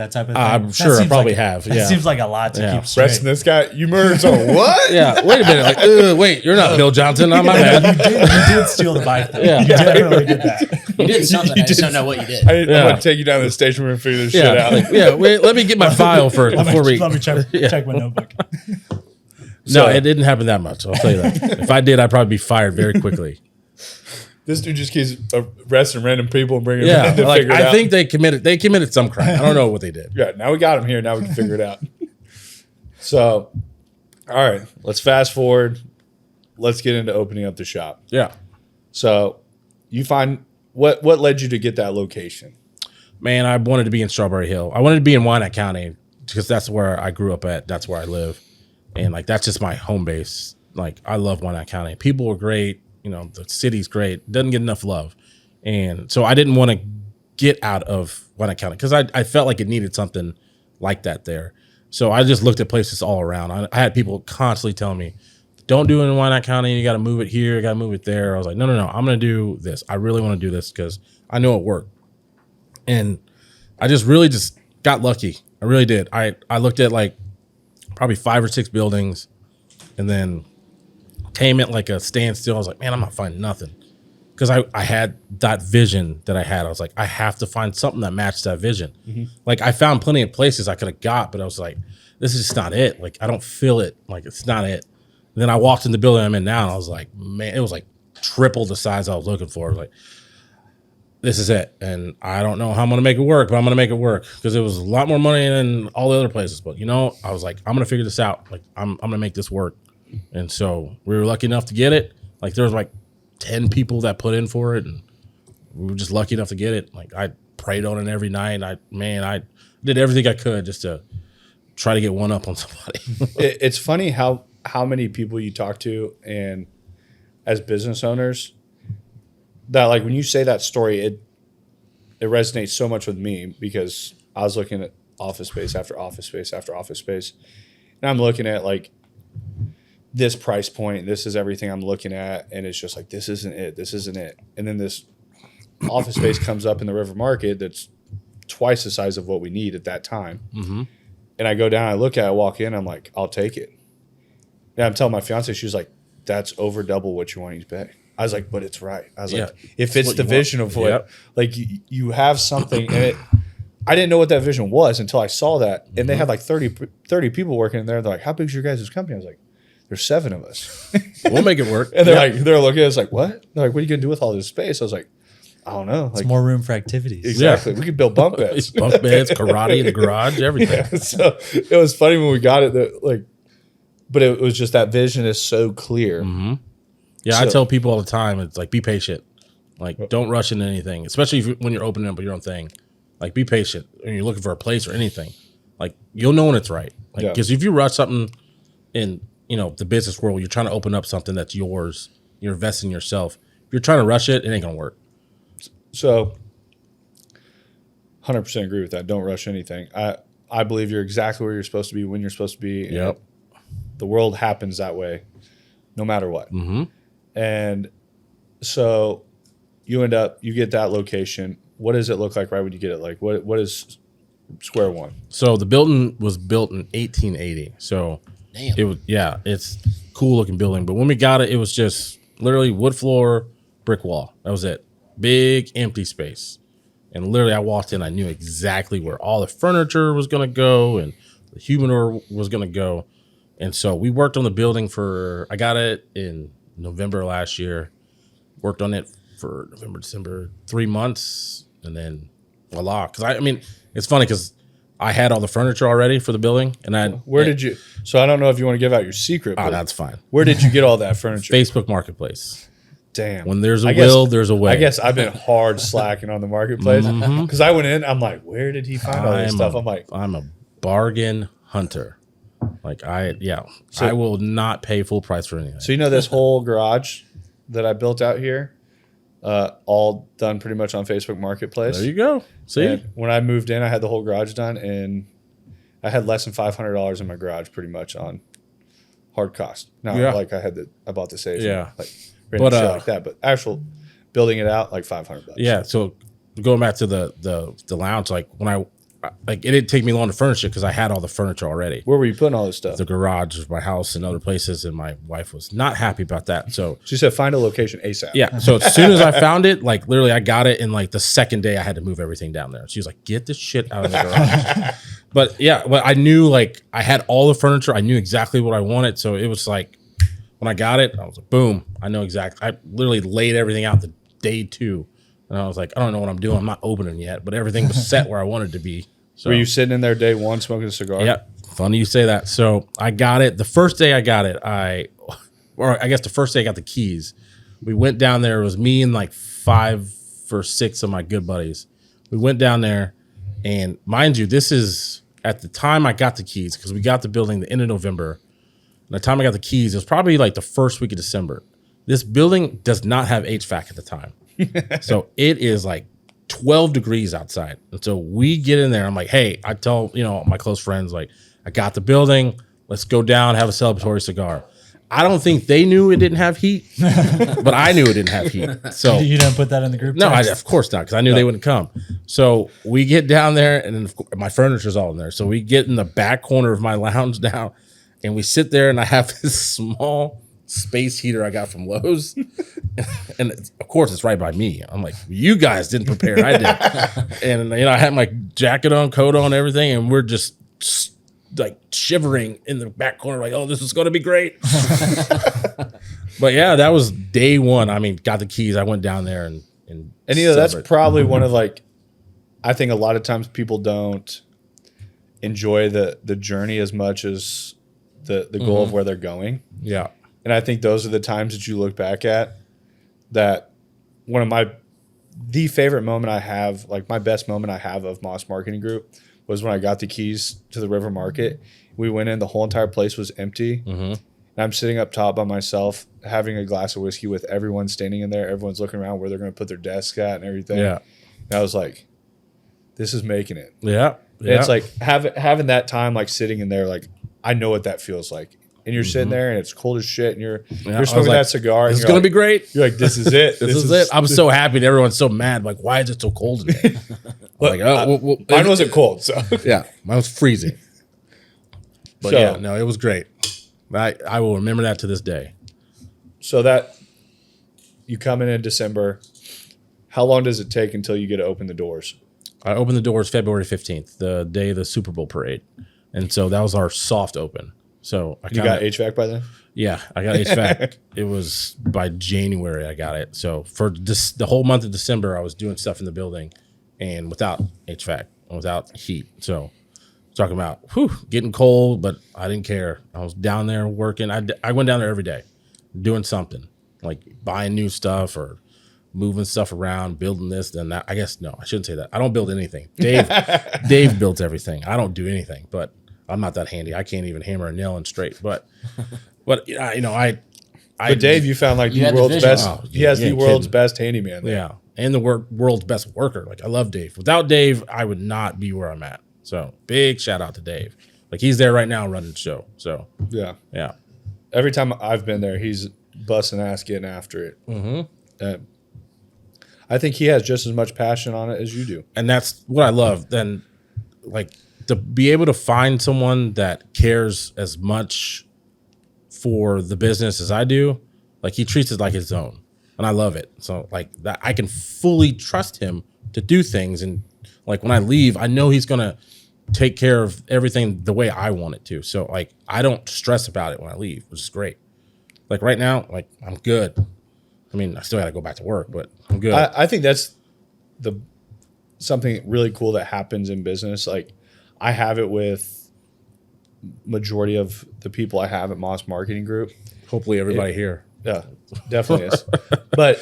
That type of thing. I'm sure I probably have. That Yeah. seems like a lot to keep straight. Arresting this guy. You murdered someone. What? Yeah. Wait a minute. Like, wait, you're not Bill Johnson. I'm my bad. You did steal the bike, though. Yeah. You definitely did that. You did something. I just don't know what you did. I'm going to take you down to the station room and figure this shit Yeah. out. Like, yeah. Wait, let me get my file first before we. Let me check my notebook. No, it didn't happen that much. I'll tell you that. If I did, I'd probably be fired very quickly. This dude just keeps arresting random people and bringing them Yeah. in to Like, figure it out. I think they committed some crime. I don't know what they did. Yeah, now we got him here. Now we can figure it out. So, all right, let's fast forward. Let's get into opening up the shop. Yeah. So, you find what led you to get that location? Man, I wanted to be in Strawberry Hill. I wanted to be in Wyandotte County because that's where I grew up at. That's where I live. And like, that's just my home base. Like, I love Wyandotte County. People are great. You know, the city's great. Doesn't get enough love. And so I didn't want to get out of Wyandotte County because I felt like it needed something like that there. So I just looked at places all around. I had people constantly telling me, don't do it in Wyandotte County. You got to move it here. You got to move it there. I was like, no. I'm going to do this. I really want to do this because I know it worked. And I just really just got lucky. I really did. I looked at like probably 5 or 6 buildings and then came at like a standstill. I was like, man, I'm not finding nothing. Because I had that vision that I had. I was like, I have to find something that matched that vision. Mm-hmm. Like I found plenty of places I could have got, but I was like, this is just not it. Like I don't feel it. Like it's not it. And then I walked in the building I'm in now and I was like, man, it was like triple the size I was looking for. I was like, this is it. And I don't know how I'm going to make it work, but I'm going to make it work because it was a lot more money than all the other places. But, you know, I was like, I'm going to figure this out. Like, I'm going to make this work. And so we were lucky enough to get it. Like, there was like 10 people that put in for it. And we were just lucky enough to get it. Like, I prayed on it every night. I did everything I could just to try to get one up on somebody. It's funny how many people you talk to and as business owners that like when you say that story, it resonates so much with me because I was looking at office space after office space after office space. And I'm looking at like this price point, this is everything I'm looking at, and it's just like this isn't it. And then this office space comes up in the River Market that's twice the size of what we need at that time. Mm-hmm. And I go down, I look at it, I walk in, I'm like, I'll take it. And I'm telling my fiance, she was like, that's over double what you want to pay. I was like, but it's right. I was like, if it's the vision of what, like you have something, and I didn't know what that vision was until I saw that. And they had like 30 people working in there. They're like, how big is your guys' company? I was like, there's 7 of us. We'll make it work. And they're looking at us like, what? They're like, what are you going to do with all this space? I was like, I don't know. It's more room for activities. Exactly. We could build bunk beds. Bunk beds, karate in the garage, everything. Yeah, so it was funny when we got it that like, but it was just that vision is so clear. Mm-hmm. Yeah, I tell people all the time, it's like, be patient. Like, don't rush into anything, especially when you're opening up your own thing. Like, be patient when you're looking for a place or anything. Like, you'll know when it's right. Like, because if you rush something in, you know, the business world, you're trying to open up something that's yours. You're investing in yourself. If you're trying to rush it, it ain't going to work. So, 100% agree with that. Don't rush anything. I believe you're exactly where you're supposed to be when you're supposed to be. Yep. The world happens that way, no matter what. Mm-hmm. And so you get that location. What does it look like right when you get it? Like what is square one? So the building was built in 1880. So it was, it's cool looking building. But when we got it, it was just literally wood floor, brick wall. That was it. Big empty space. And literally I walked in, I knew exactly where all the furniture was going to go and the humidor was going to go. And so we worked on the building I got it in November last year, worked on it for November, December, 3 months, and then voila. Because I mean, it's funny because I had all the furniture already for the building, and did you? So I don't know if you want to give out your secret. Oh, that's fine. Where did you get all that furniture? Facebook Marketplace. Damn. When there's a will, there's a way. I guess I've been hard slacking on the marketplace because I went in. I'm like, where did he find all this stuff? I'm a bargain hunter. Like I will not pay full price for anything. So you know this whole garage that I built out here, all done pretty much on Facebook Marketplace. There you go. See, and when I moved in, I had the whole garage done, and I had less than $500 in my garage, pretty much on hard cost. Not like I bought the station, like random shit like that, but actual building it out like $500. Yeah. So going back to the lounge, like when I like it didn't take me long to furnish it because I had all the furniture already. Where were you putting all this stuff? The garage of my house and other places, and my wife was not happy about that. So she said, find a location ASAP. yeah. So as soon as I found it, like literally I got it, and like the second day I had to move everything down there. She was like, get this shit out of the garage. But yeah, but I knew like I had all the furniture. I knew exactly what I wanted. So it was like when I got it, I was like, boom, I know exactly. I literally laid everything out the day 2. And I was like, I don't know what I'm doing. I'm not opening yet, but everything was set where I wanted to be. So, were you sitting in there day 1 smoking a cigar? Yeah. Funny you say that. So I got it. The first day I got it, or I guess the first day I got the keys, we went down there. It was me and like 5 or 6 of my good buddies. We went down there, and mind you, this is at the time I got the keys because we got the building the end of November. And the time I got the keys, it was probably like the first week of December. This building does not have HVAC at the time. So it is like 12 degrees outside. And so we get in there. I'm like, hey, I tell, my close friends, like, I got the building. Let's go down, have a celebratory cigar. I don't think they knew it didn't have heat, but I knew it didn't have heat. So You didn't put that in the group no, text? of course not, because I knew they wouldn't come. So we get down there, and then of course, my furniture's all in there. So we get in the back corner of my lounge now, and we sit there, and I have this small space heater I got from Lowe's. And of course, it's right by me. I'm like, you guys didn't prepare. I did. And, I had my jacket on, coat on, everything, and we're just like shivering in the back corner, like, oh, this is going to be great. But yeah, that was day 1. I mean, got the keys. I went down there and that's probably one of like, I think a lot of times people don't enjoy the journey as much as the goal of where they're going. Yeah. And I think those are the times that you look back at that one of the favorite moment I have, like my best moment I have of Moss Marketing Group was when I got the keys to the River Market. We went in, the whole entire place was empty. And I'm sitting up top by myself, having a glass of whiskey with everyone standing in there. Everyone's looking around where they're going to put their desks at and everything. Yeah. And I was like, this is making it. Yeah. And it's like having that time, like sitting in there, like I know what that feels like. And you're sitting there and it's cold as shit and you're smoking like, that cigar. This is going to be great. You're like, this is it. This is it. I'm so happy that everyone's so mad. Like, why is it so cold in here? Like, mine wasn't cold. So yeah, mine was freezing. But yeah, no, it was great. I will remember that to this day. So that you come in December, how long does it take until you get to open the doors? I opened the doors February 15th, the day of the Super Bowl parade. And so that was our soft open. So You got HVAC by then? Yeah, I got HVAC. It was by January I got it. So for the whole month of December, I was doing stuff in the building and without HVAC, without heat. So talking about getting cold, but I didn't care. I was down there working. I went down there every day doing something, like buying new stuff or moving stuff around, building this, then that. I guess, no, I shouldn't say that. I don't build anything. Dave builds everything. I don't do anything, but I'm not that handy. I can't even hammer a nail in straight. But But Dave, you found like You the had the world's vision. best. Oh, He has the world's kidding. best handyman. There. Yeah, and the world's best worker. Like I love Dave. Without Dave, I would not be where I'm at. So big shout out to Dave. Like he's there right now running the show. So Yeah. yeah, Every time I've been there, he's busting ass getting after it. Mm-hmm. I think he has just as much passion on it as you do. and that's what I love. Then, like to be able to find someone that cares as much for the business as I do. Like he treats it like his own, and I love it. So like that, I can fully trust him to do things. And like when I leave, I know he's gonna take care of everything the way I want it to. So like I don't stress about it when I leave, which is great. Like right now, like I'm good. I mean, I still got to go back to work, but I'm good. I think that's something really cool that happens in business. Like I have it with majority of the people I have at Moss Marketing Group. Hopefully everybody here. Yeah, definitely is. But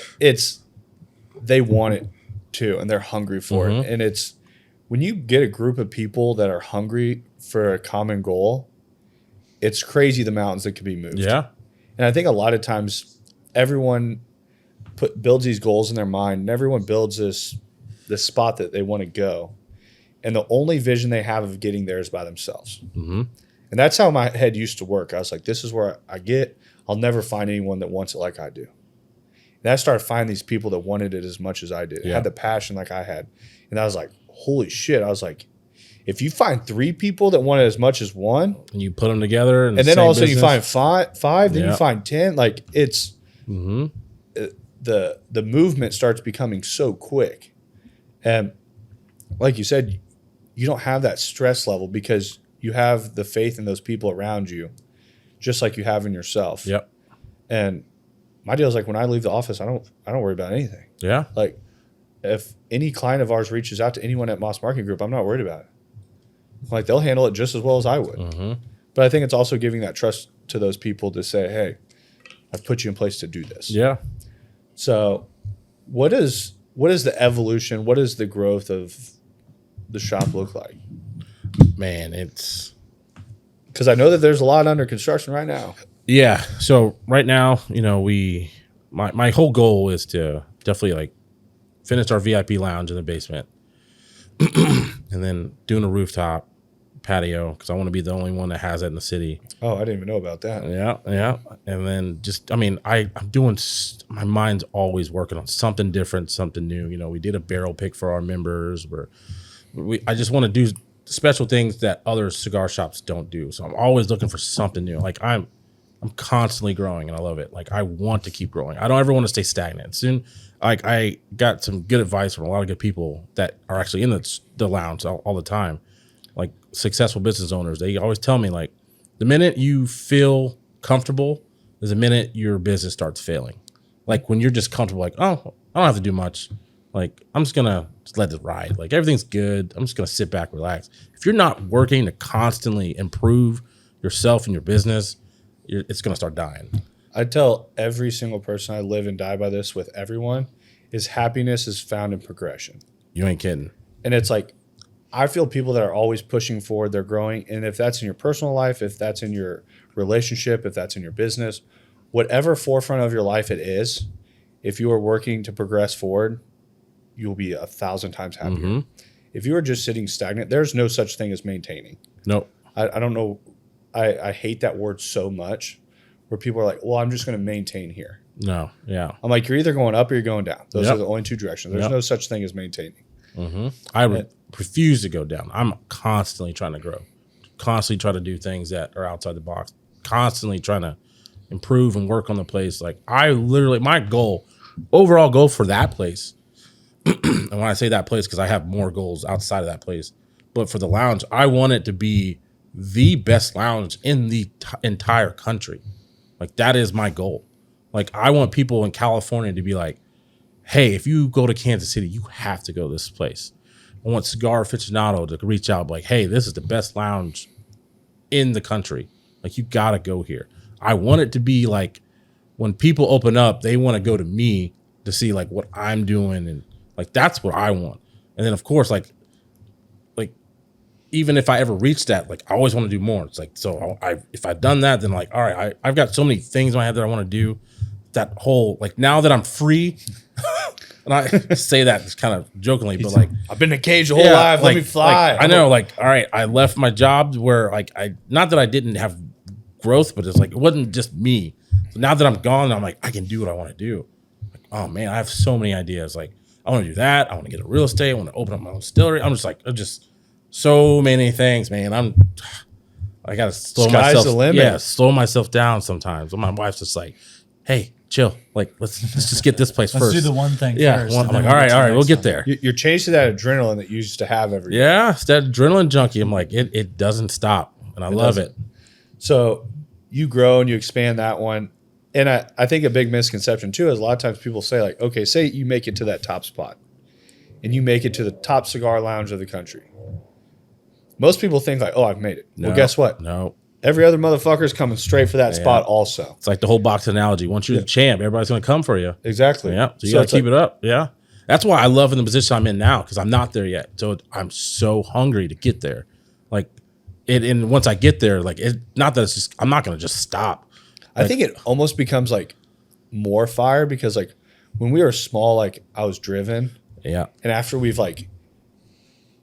they want it too, and they're hungry for it. And it's when you get a group of people that are hungry for a common goal, it's crazy the mountains that can be moved. Yeah. And I think a lot of times everyone builds these goals in their mind, and everyone builds this spot that they want to go. And the only vision they have of getting there is by themselves. Mm-hmm. And that's how my head used to work. I was like, this is where I get. I'll never find anyone that wants it like I do. And I started finding these people that wanted it as much as I did. Yeah. Had the passion like I had. And I was like, holy shit. I was like, If you find 3 people that want it as much as one, and you put them together, and then also you find five, then you find 10. Like it's the movement starts becoming so quick, and like you said, you don't have that stress level because you have the faith in those people around you, just like you have in yourself. Yep. And my deal is like when I leave the office, I don't worry about anything. Yeah. Like if any client of ours reaches out to anyone at Moss Marketing Group, I'm not worried about it. Like they'll handle it just as well as I would. But I think it's also giving that trust to those people to say, hey, I've put you in place to do this. Yeah. So what is the evolution? What does the growth of the shop look like? Man, it's because I know that there's a lot under construction right now. Yeah. So right now, my whole goal is to definitely like finish our VIP lounge in the basement and then doing a rooftop patio because I want to be the only one that has it in the city. Oh, I didn't even know about that. Yeah. And then I'm doing, my mind's always working on something different, something new. We did a barrel pick for our members I just want to do special things that other cigar shops don't do. So I'm always looking for something new. Like I'm constantly growing and I love it. Like I want to keep growing. I don't ever want to stay stagnant. Soon, like I got some good advice from a lot of good people that are actually in the lounge all the time. Like successful business owners, they always tell me like the minute you feel comfortable is the minute your business starts failing. Like when you're just comfortable, like, oh, I don't have to do much. Like I'm just gonna let it ride. Like everything's good. I'm just gonna sit back, relax. If you're not working to constantly improve yourself and your business, it's gonna start dying. I tell every single person I live and die by this with everyone is happiness is found in progression. You ain't kidding. And it's like I feel people that are always pushing forward, they're growing. And if that's in your personal life, if that's in your relationship, if that's in your business, whatever forefront of your life it is, if you are working to progress forward, you'll be 1,000 times happier. If you are just sitting stagnant, there's no such thing as maintaining. Nope. I don't know. I hate that word so much where people are like, well, I'm just going to maintain here. No. Yeah. I'm like, you're either going up or you're going down. Those are the only 2 directions. There's no such thing as maintaining. I refuse to go down. I'm constantly trying to grow, constantly try to do things that are outside the box, constantly trying to improve and work on the place. Like my overall goal for that place, and when I say that place, because I have more goals outside of that place, but for the lounge, I want it to be the best lounge in the entire country. Like that is my goal. Like I want people in California to be like, hey, if you go to Kansas City, you have to go to this place. I want Cigar Aficionado to reach out like, hey, this is the best lounge in the country. Like you got to go here. I want it to be like when people open up, they want to go to me to see like what I'm doing. And like, that's what I want. And then of course, like even if I ever reach that, like I always want to do more. It's like, so if I've done that, then like, all right, I've got so many things in my head that I want to do. That whole, like now that I'm free, and I say that just kind of jokingly, but like I've been in a cage the whole life. Let me fly. Like, I know, like, all right, I left my job where like not that I didn't have growth, but it's like it wasn't just me. So now that I'm gone, I'm like, I can do what I want to do. Like, oh man, I have so many ideas. Like I want to do that. I want to get a real estate. I want to open up my own distillery. I'm just so many things, man. I gotta slow myself. The limit. Yeah, slow myself down sometimes. My wife's just like, hey, chill. Like let's just get this place Let's first. do the one thing first. I'm like, all right, we'll get there. You're chasing that adrenaline that you used to have every day. Yeah, it's that adrenaline junkie. I'm like, it doesn't stop, and I love it. So you grow and you expand that one. And I think a big misconception too is a lot of times people say like, okay, say you make it to that top spot and you make it to the top cigar lounge of the country. Most people think like, oh, I've made it. Well, guess what? No. Every other motherfucker is coming straight for that spot also. It's like the whole box analogy. Once you're the champ, everybody's going to come for you. Exactly. Yeah. So you got to keep it up. Yeah. That's why I love in the position I'm in now because I'm not there yet. So I'm so hungry to get there. Like and once I get there, like not that it's just, I'm not going to just stop. I think it almost becomes like more fire because like when we were small, like I was driven. Yeah. And after we've like,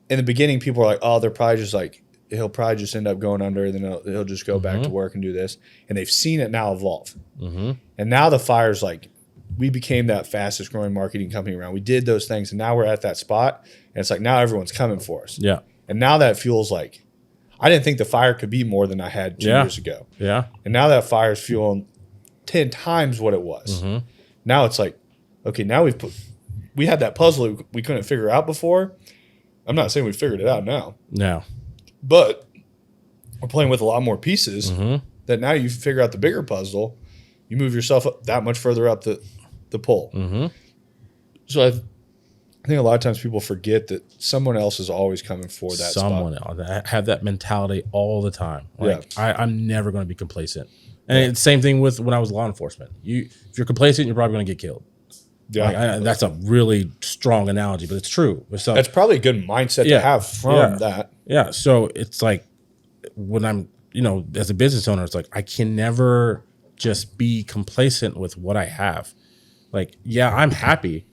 in the beginning, people were like, oh, they're probably just like, he'll probably just end up going under, and then he'll just go back to work and do this. And they've seen it now evolve. And now the fire's like, we became that fastest growing marketing company around. We did those things, and now we're at that spot. And it's like, now everyone's coming for us. Yeah. And now that fuels like, I didn't think the fire could be more than I had 2 years ago. Yeah. And now that fire is fueling 10 times what it was. Now it's like, okay, now we had that puzzle we couldn't figure out before. I'm not saying we figured it out now. No. But we're playing with a lot more pieces that now you figure out the bigger puzzle. You move yourself up that much further up the pole. So I think a lot of times people forget that someone else is always coming for that Someone spot. else. I have that mentality all the time. Like, I'm never going to be complacent. And it's the same thing with when I was law enforcement. If you're complacent, you're probably going to get killed. Yeah. Like, that's a really strong analogy, but it's true. So, That's probably a good mindset to have from that. Yeah. So it's like when I'm, as a business owner, it's like I can never just be complacent with what I have. Like, yeah, I'm happy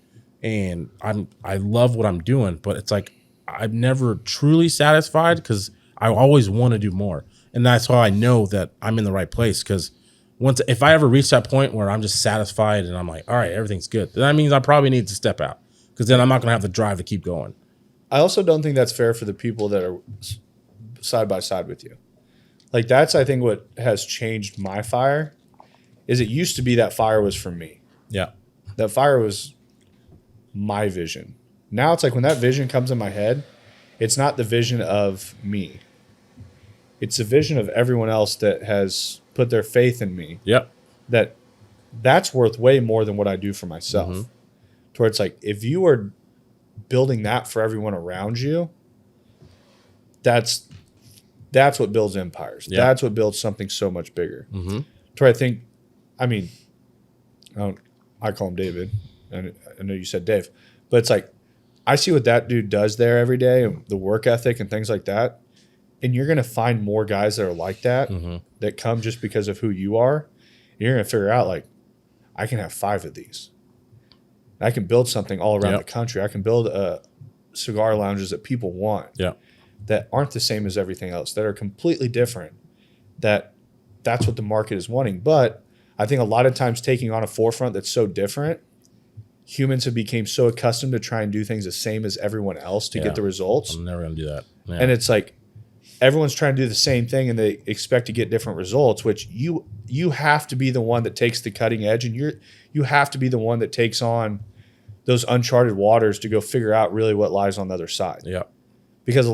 and I love what I'm doing, but it's like I'm never truly satisfied because I always want to do more. And that's how I know that I'm in the right place, because if I ever reach that point where I'm just satisfied and I'm like, all right, everything's good, then that means I probably need to step out, because then I'm not going to have the drive to keep going. I also don't think that's fair for the people that are side by side with you. Like, that's, I think, what has changed my fire is it used to be that fire was for me. Yeah. That fire was my vision. Now it's like when that vision comes in my head, it's not the vision of me. It's the vision of everyone else that has put their faith in me. Yep. That's worth way more than what I do for myself. To where it's like, if you are building that for everyone around you, that's what builds empires. Yeah. That's what builds something so much bigger. To where I think, I call him David. I know you said Dave, but it's like, I see what that dude does there every day, and the work ethic and things like that. And you're going to find more guys that are like that, that come just because of who you are. And you're going to figure out, like, I can have 5 of these. I can build something all around the country. I can build cigar lounges that people want, that aren't the same as everything else, that are completely different. That's what the market is wanting. But I think a lot of times taking on a forefront that's so different, humans have become so accustomed to try and do things the same as everyone else to get the results. I'm never going to do that. Yeah. And it's like, everyone's trying to do the same thing and they expect to get different results, which you have to be the one that takes the cutting edge, and you have to be the one that takes on those uncharted waters to go figure out really what lies on the other side. Yeah. Because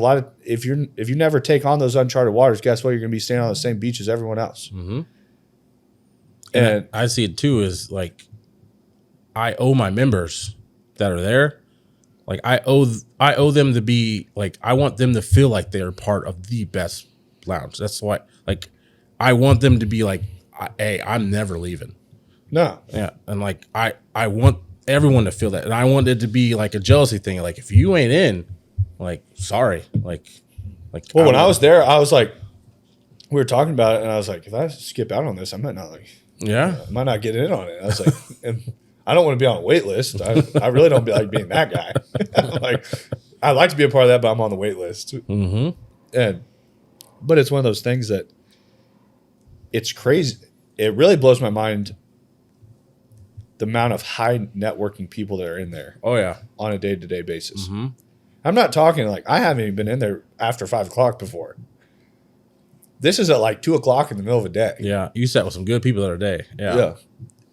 if you never take on those uncharted waters, guess what? You're going to be standing on the same beach as everyone else. And I see it too as like, I owe my members that are there. Like, I owe them to be like, I want them to feel like they're part of the best lounge. That's why, like, I want them to be like, hey, I'm never leaving. No. Yeah. And like, I want everyone to feel that. And I want it to be like a jealousy thing. Like, if you ain't in, like, sorry. Like, well, when I was there, I was like, we were talking about it, and I was like, if I skip out on this, I might not get in on it. I was like, and I don't want to be on a wait list. I really don't like being that guy. Like, I'd like to be a part of that, but I'm on the wait list. But it's one of those things that it's crazy. It really blows my mind the amount of high networking people that are in there. Oh yeah, on a day-to-day basis. I'm not talking like, I haven't even been in there after 5 o'clock before. This is at like 2 o'clock in the middle of the day. Yeah, you sat with some good people the other day. Yeah.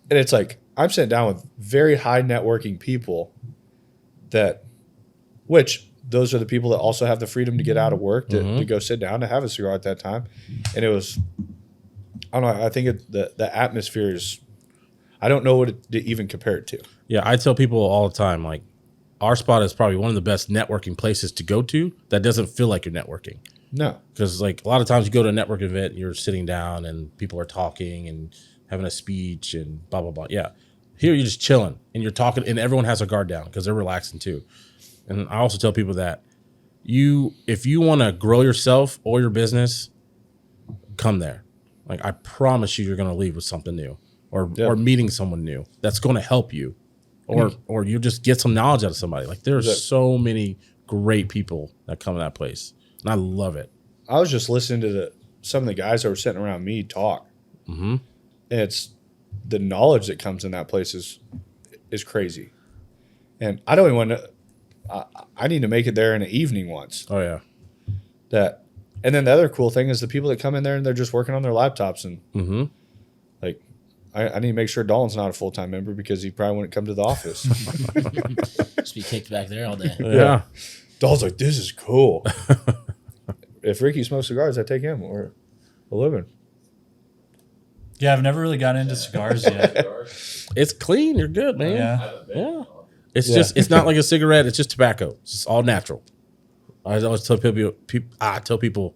And it's like, I'm sitting down with very high networking people which those are the people that also have the freedom to get out of work, to go sit down, to have a cigar at that time. And it was, I don't know, I think the atmosphere is, I don't know what to even compare it to. Yeah, I tell people all the time, like, our spot is probably one of the best networking places to go to that doesn't feel like you're networking. No. Because, like, a lot of times you go to a network event, you're sitting down and people are talking and having a speech and blah, blah, blah. Yeah. Here you're just chilling and you're talking, and everyone has their guard down because they're relaxing too. And I also tell people that if you want to grow yourself or your business, come there. Like, I promise you're going to leave with something new or meeting someone new that's going to help you, or you just get some knowledge out of somebody. Like, there's so many great people that come to that place, and I love it. I was just listening to some of the guys that were sitting around me talk. And it's the knowledge that comes in that place is crazy. And I don't even want to, I need to make it there in the evening once. Oh yeah. that. And then the other cool thing is the people that come in there and they're just working on their laptops and like, I need to make sure Dalton's not a full-time member because he probably wouldn't come to the office. Just be kicked back there all day. Yeah. Dalton's like, this is cool. If Ricky smokes cigars, I take him or a living. Yeah, I've never really gotten into cigars yet. It's clean. You're good, man. Yeah. It's just, it's not like a cigarette. It's just tobacco. It's just all natural. I always tell people,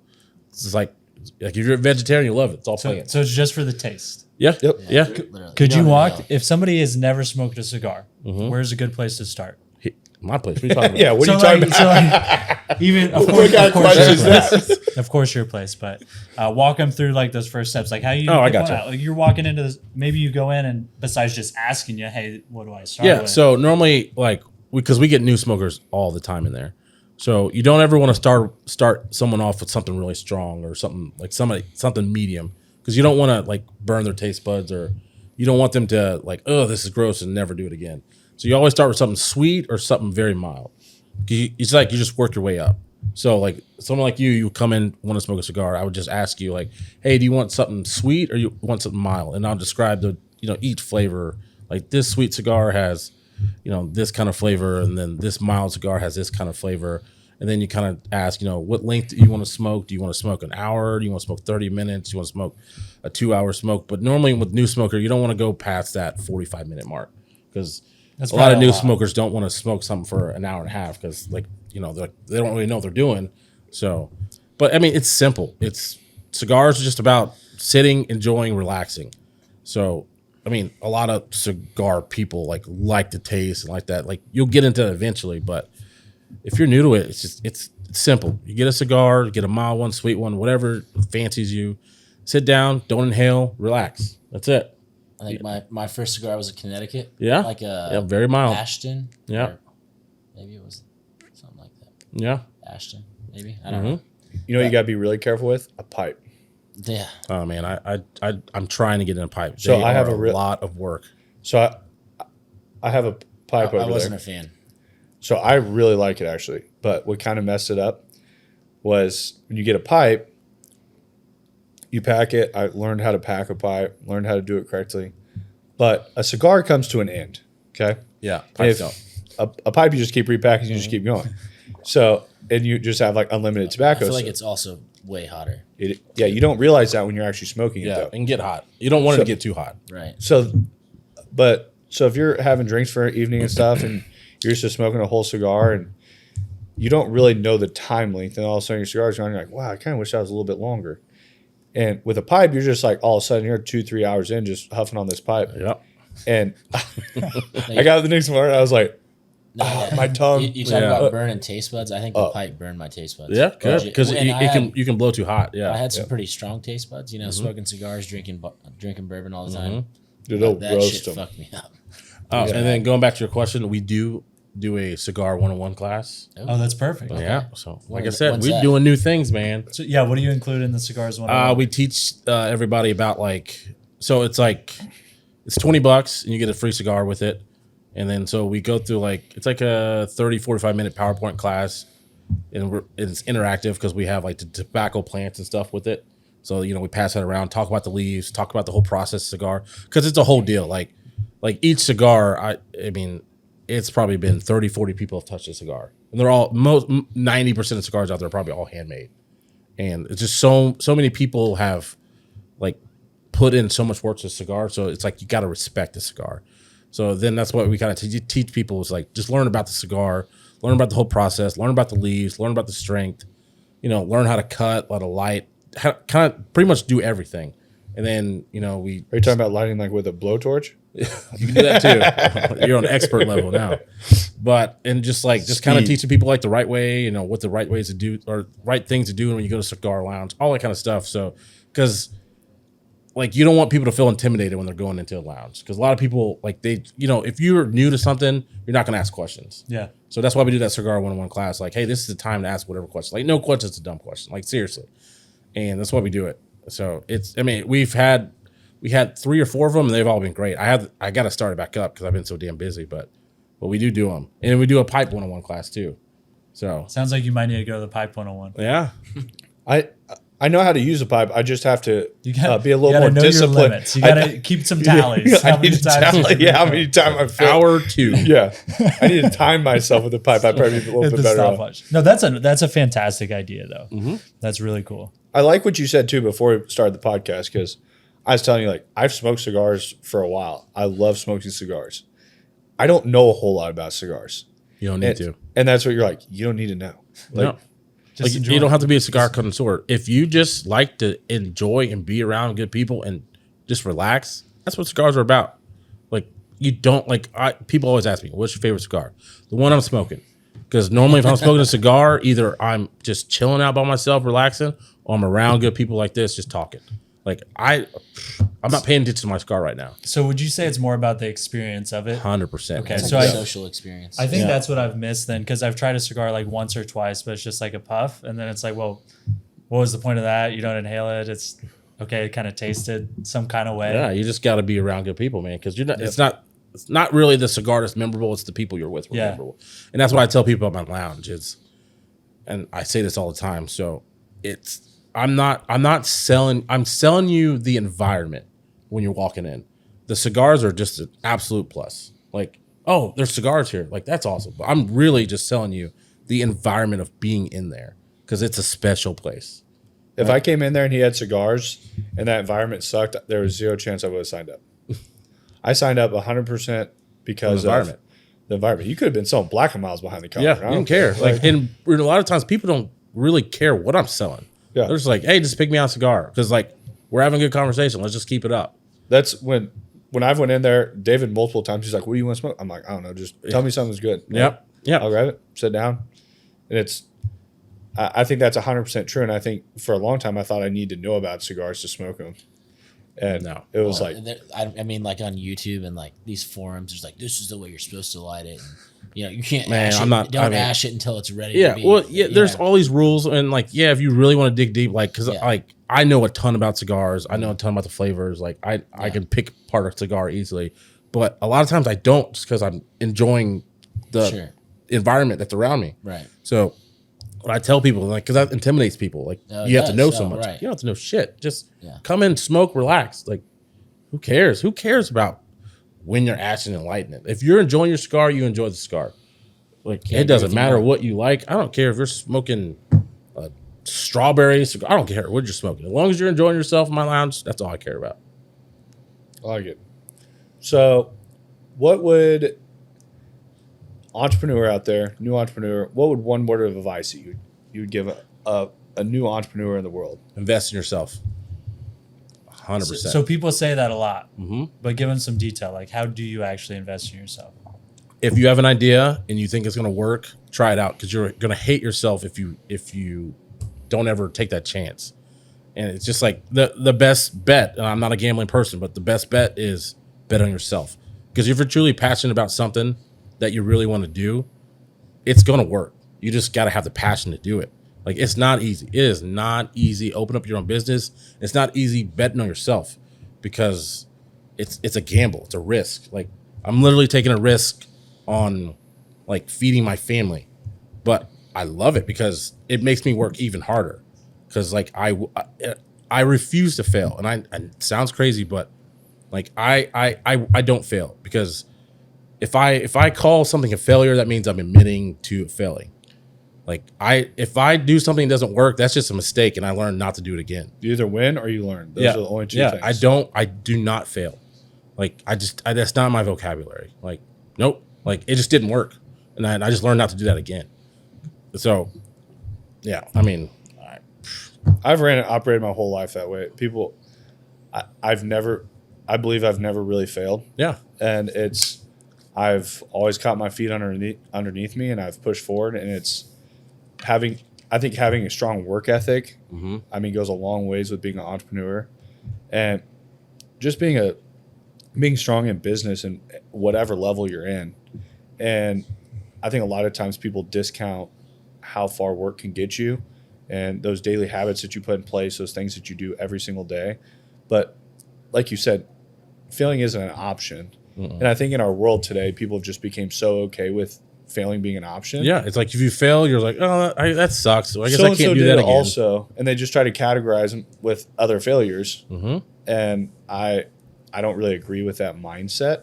it's just like if you're a vegetarian, you love it. It's all plants. So it's just for the taste. Yeah. Yep. Yeah. Literally. Could you don't walk know. if somebody has never smoked a cigar? Where's a good place to start? My place. What are you talking about? Yeah, what are you talking about? So like, even of What kind of course question your is place. Of course your place, but walk them through like those first steps. Like how you. Oh, I pick gotcha. one out. Like you're walking into this. Maybe you go in and besides just asking you, hey, what do I start Yeah. with? So normally, like, because we get new smokers all the time in there, so you don't ever want to start someone off with something really strong or something like something medium, because you don't want to like burn their taste buds, or you don't want them to like, oh, this is gross and never do it again. So you always start with something sweet or something very mild. It's like you just work your way up. So like someone like you come in, want to smoke a cigar, I would just ask you like, hey, do you want something sweet or you want something mild? And I'll describe each flavor. Like this sweet cigar has, this kind of flavor, and then this mild cigar has this kind of flavor. And then you kind of ask, what length do you want to smoke? Do you want to smoke an hour? Do you want to smoke 30 minutes? Do you want to smoke a 2-hour smoke? But normally with new smoker, you don't want to go past that 45-minute mark, because That's a lot of probably new lot. smokers don't want to smoke something for an hour and a half because, they don't really know what they're doing. So, but I mean, it's simple. Cigars are just about sitting, enjoying, relaxing. So, I mean, a lot of cigar people like the taste and like that. Like you'll get into it eventually, but if you're new to it, it's simple. You get a cigar, get a mild one, sweet one, whatever fancies you. Sit down, don't inhale, relax. That's it. I think my first cigar was a Connecticut. Yeah. Like Very mild. Ashton. Yeah. Or maybe it was something like that. Yeah. Ashton, maybe. I don't know. You know what you got to be really careful with? A pipe. Yeah. Oh man, I'm trying to get in a pipe. So They I have are a lot of work. So I have a pipe I over wasn't there. a fan. So I really like it actually. But what kind of messed it up was when you get a pipe, you pack it. I learned how to pack a pipe, learned how to do it correctly. But a cigar comes to an end. Okay. Yeah. And Pipes don't. a pipe, you just keep repacking, you just keep going. So, and you just have like unlimited I tobacco. feel like So it's also way hotter. you don't realize that when you're actually smoking it Yeah, though. it can get hot. You don't want it So- to get too hot. Right. So if you're having drinks for an evening and stuff, and you're just smoking a whole cigar, and you don't really know the time length, and all of a sudden your cigar's gone, you're like, wow, I kind of wish that was a little bit longer. And with a pipe, you're just like all of a sudden you're 2-3 hours in just huffing on this pipe. Yep. And I got up the next morning, I was like, my tongue. You talk Yeah. about burning taste buds. I think the pipe burned my taste buds. Yeah, good. Because And you can blow too hot. I Yeah. had some pretty strong taste buds. Smoking cigars, drinking bourbon all the time. Dude, it'll That roast shit them. fucked me up. Oh, and then going back to your question, we do a cigar 101 class. Oh, that's perfect. Yeah. So like I When- said, when's we're that? doing new things, man. So yeah, what do you include in the cigars one? We teach everybody about so it's $20 and you get a free cigar with it. And then so we go through it's like a 30-45 minute PowerPoint class, and it's interactive because we have the tobacco plants and stuff with it. So we pass that around, talk about the leaves, talk about the whole process of cigar, because it's a whole deal. Like each cigar, I mean, it's probably been 30-40 people have touched a cigar, and they're all 90% of cigars out there are probably all handmade. And it's just so many people have put in so much work to a cigar. So it's you got to respect the cigar. So then that's what we kind of teach people is just learn about the cigar, learn about the whole process, learn about the leaves, learn about the strength, learn how to cut, let a light, kind of pretty much do everything. And then, we Are you talking about lighting with a blowtorch? you can do that too. You're on expert level now. But and just kind of teaching people the right way, what the right ways to do or right things to do when you go to cigar lounge, all that kind of stuff. So because you don't want people to feel intimidated when they're going into a lounge, because a lot of people if you're new to something, you're not going to ask questions. Yeah. So that's why we do that cigar 101 class. Hey, this is the time to ask whatever question. No question's a dumb question. Seriously. And that's why we do it. So we had 3 or 4 of them, and they've all been great. I got to start it back up because I've been so damn busy, but we do them, and we do a pipe 101 class too. So Sounds like you might need to go to the Pipe 101. yeah, I know how to use a pipe. I just have to You got be a little more know disciplined. Your limits. You got to keep some tallies. I How many need to times you tally, should how refill. many times I fill. hour 2. Yeah, I need to time myself with the pipe. I probably be a little Hit bit the better. off. stopwatch. No, that's a fantastic idea though. Mm-hmm. That's really cool. I like what you said too before we started the podcast, because I was telling you, like, I've smoked cigars for a while. I love smoking cigars. I don't know a whole lot about cigars. You don't need to. And that's what you're like, you don't need to know. Like, No. Just Like, enjoy you don't it. have to be a cigar connoisseur. If you just like to enjoy and be around good people and just relax, that's what cigars are about. Like, you don't people always ask me, what's your favorite cigar? The one I'm smoking. Because normally if I'm smoking a cigar, either I'm just chilling out by myself, relaxing, or I'm around good people like this, just talking. Like, I'm not paying attention to my cigar right now. So would you say it's more about the experience of it? 100%. Okay, It's so like a I- social experience. I think Yeah. that's what I've missed then, because I've tried a cigar like once or twice, but it's just like a puff, and then it's like, well, what was the point of that? You don't inhale it. It's okay. It kind of tasted some kind of way. Yeah, you just got to be around good people, man. Because it's not really the cigar that's memorable. It's the people you're with who are Yeah. memorable. And that's what I tell people about my lounge is, and I say this all the time. So I'm selling you the environment when you're walking in. The cigars are just an absolute plus. Like, oh, there's cigars here. Like, that's awesome. But I'm really just selling you the environment of being in there because it's a special place. if I came in there and he had cigars and that environment sucked, there was zero chance I would have signed up. I signed up 100% because of the environment. You could have been selling Black and Miles behind the counter. Yeah, I you don't don't care. Like, and a lot of times people don't really care what I'm selling. Yeah. They're just like, hey, just pick me out a cigar because like we're having a good conversation. Let's just keep it up. That's when I've went in there, David multiple times, he's like, what do you want to smoke? I'm like, I don't know. Just tell me something's good. Yep. Yep. I'll grab it, sit down. And I think that's 100% true. And I think for a long time, I thought I need to know about cigars to smoke them. And No. it was like, I mean, like on YouTube and like these forums, there's like, this is the way you're supposed to light it. And, you know, you can't Man, ash I'm it. not- Don't I mean- ash it until it's ready. Yeah. to be, Well, yeah, there's know. all these rules. And like, yeah, if you really want to dig deep, like, because Yeah. like I know a ton about cigars. I know a ton about the flavors. Like I can pick apart a cigar easily. But a lot of times I don't just because I'm enjoying the Sure. environment that's around me. Right. So when I tell people, like, because that intimidates people, like, Oh, you it have to does. know Oh, so much. right. You don't have to know shit. Just Yeah. come in, smoke, relax. Like, who cares? Who cares about when you're ashing and lighting it? If you're enjoying your cigar, you enjoy the cigar. Like, Can't it doesn't agree with you matter more. what you like. I don't care if you're smoking a strawberry cigar. I don't care what you're smoking. As long as you're enjoying yourself in my lounge, that's all I care about. I like it. So, what would entrepreneur out there, new entrepreneur, what would one word of advice that you would give a new entrepreneur in the world? Invest in yourself. 100%. So people say that a lot, Mhm. but give them some detail. Like, how do you actually invest in yourself? If you have an idea and you think it's going to work, try it out because you're going to hate yourself if you don't ever take that chance. And it's just like the best bet, and I'm not a gambling person, but the best bet is bet on yourself. Because if you're truly passionate about something that you really want to do, it's going to work. You just got to have the passion to do it. Like, it's not easy. It is not easy. Open up your own business. It's not easy betting on yourself because it's a gamble. It's a risk. Like, I'm literally taking a risk on like feeding my family, but I love it because it makes me work even harder. Because like I refuse to fail, and it sounds crazy, but like I don't fail because if I call something a failure, that means I'm admitting to failing. Like if I do something that doesn't work, that's just a mistake, and I learn not to do it again. You either win or you learn. Those are the only two things. I do not fail. Like that's not my vocabulary. Like, nope. Like, it just didn't work. And I just learned not to do that again. So, yeah, I mean, I've operated my whole life that way. People, I believe I've never really failed. yeah, And I've always caught my feet underneath me, and I've pushed forward. And it's having a strong work ethic, I mean, goes a long ways with being an entrepreneur, and just being strong in business and whatever level you're in. And I think a lot of times people discount how far work can get you and those daily habits that you put in place, those things that you do every single day. But like you said, failing isn't an option. And I think in our world today, people just became so okay with failing being an option. Yeah, it's like if you fail, you're like, oh, that sucks. So I guess I So-and-so can't do did that it again. also, and they just try to categorize them with other failures. Mm-hmm. And I don't really agree with that mindset.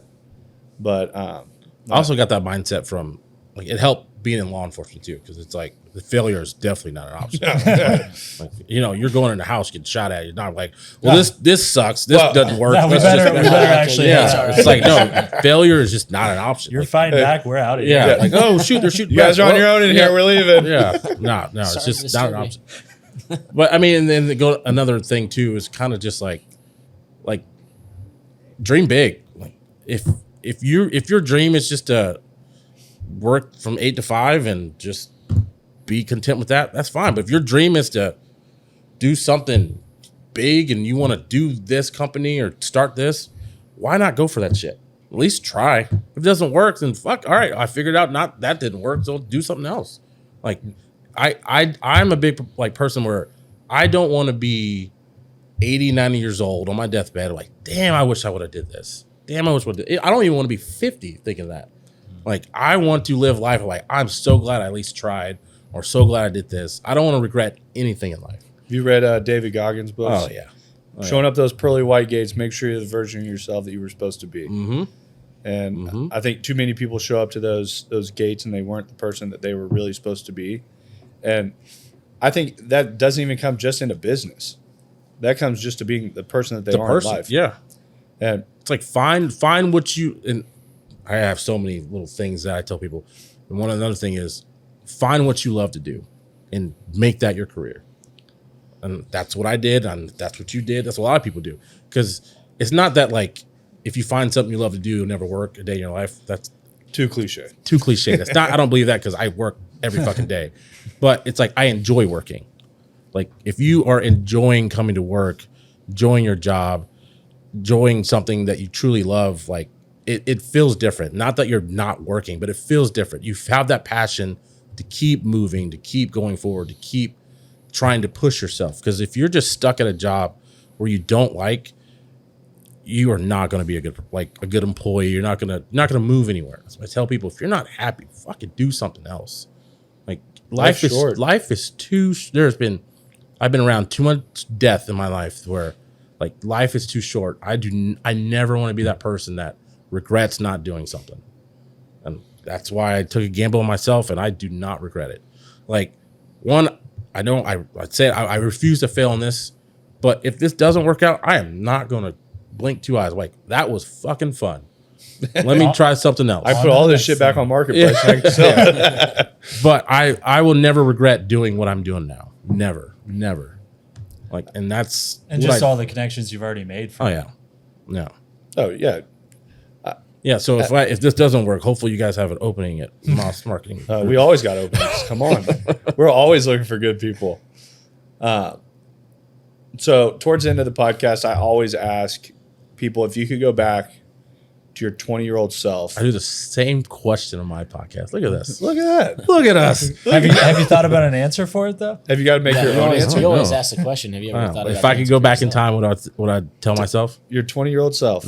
But I also got that mindset from like it helped being in law enforcement too, because it's like the failure is definitely not an option. Like, you know, you're going in the house, getting shot at. You're not like, well, this sucks. This doesn't work. No, we Let's better just- actually. yeah, it's like no, failure is just not an option. You're Like, fighting back. We're out of here. yeah, like oh shoot, they're shooting. you guys back. are on your own in here. We're leaving. Yeah, no, it's Sorry just to not an disturb option. But I mean, and then another thing too is kind of just like dream big. Like if your dream is just to work from 8 to 5 and just be content with that, that's fine. But if your dream is to do something big and you want to do this company or start this, why not go for that shit? At least try. If it doesn't work, then fuck. All right, I figured out that didn't work, so do something else. Like I'm a big like person where I don't want to be 80, 90 years old on my deathbed, like, damn, I wish I would have did this. Damn, I wish I would have. I don't even want to be 50 thinking that. Like, I want to live life like, I'm so glad I at least tried, or so glad I did this. I don't want to regret anything in life. Have you read David Goggins' books? Oh, yeah. Showing up those pearly white gates, make sure you're the version of yourself that you were supposed to be. Mm-hmm. And I think too many people show up to those gates and they weren't the person that they were really supposed to be. And I think that doesn't even come just into business. That comes just to being the person that they are in life. Yeah. And It's like find what you, and I have so many little things that I tell people. And another thing is find what you love to do and make that your career. And that's what I did, and that's what you did. That's what a lot of people do. Because it's not that like if you find something you love to do, it'll never work a day in your life. That's too cliche. too cliche. That's not. I don't believe that because I work every fucking day. But it's like I enjoy working. Like if you are enjoying coming to work, enjoying your job, enjoying something that you truly love, like it feels different. Not that you're not working, but it feels different. You have that passion to keep moving, to keep going forward, to keep trying to push yourself. Because if you're just stuck at a job where you don't like, you are not going to be a good employee. You're not gonna move anywhere. So I tell people, if you're not happy, fucking do something else. Like life is short. life is too. I've been around too much death in my life where like life is too short. I never want to be that person that regrets not doing something. And that's why I took a gamble on myself, and I do not regret it. Like I'd say I refuse to fail on this, but if this doesn't work out, I am not going to blink two eyes. Like, that was fucking fun. Let me try something else. I put all this shit back on Marketplace. But I will never regret doing what I'm doing now. Never. Like, and that's And just all the connections you've already made. Oh yeah, no. Oh yeah. Yeah, so if this doesn't work, hopefully you guys have an opening at Moss Marketing. We always got openings. Come on. We're always looking for good people. So towards the end of the podcast, I always ask people if you could go back to your 20-year-old self. I do the same question on my podcast. Look at this. Look at that. Look at us. Have you thought about an answer for it though? Have you got to make your own answer? You always No. ask the question. Have you ever thought about If I could answer go for back in yourself? time, would I tell myself? Your 20-year-old self.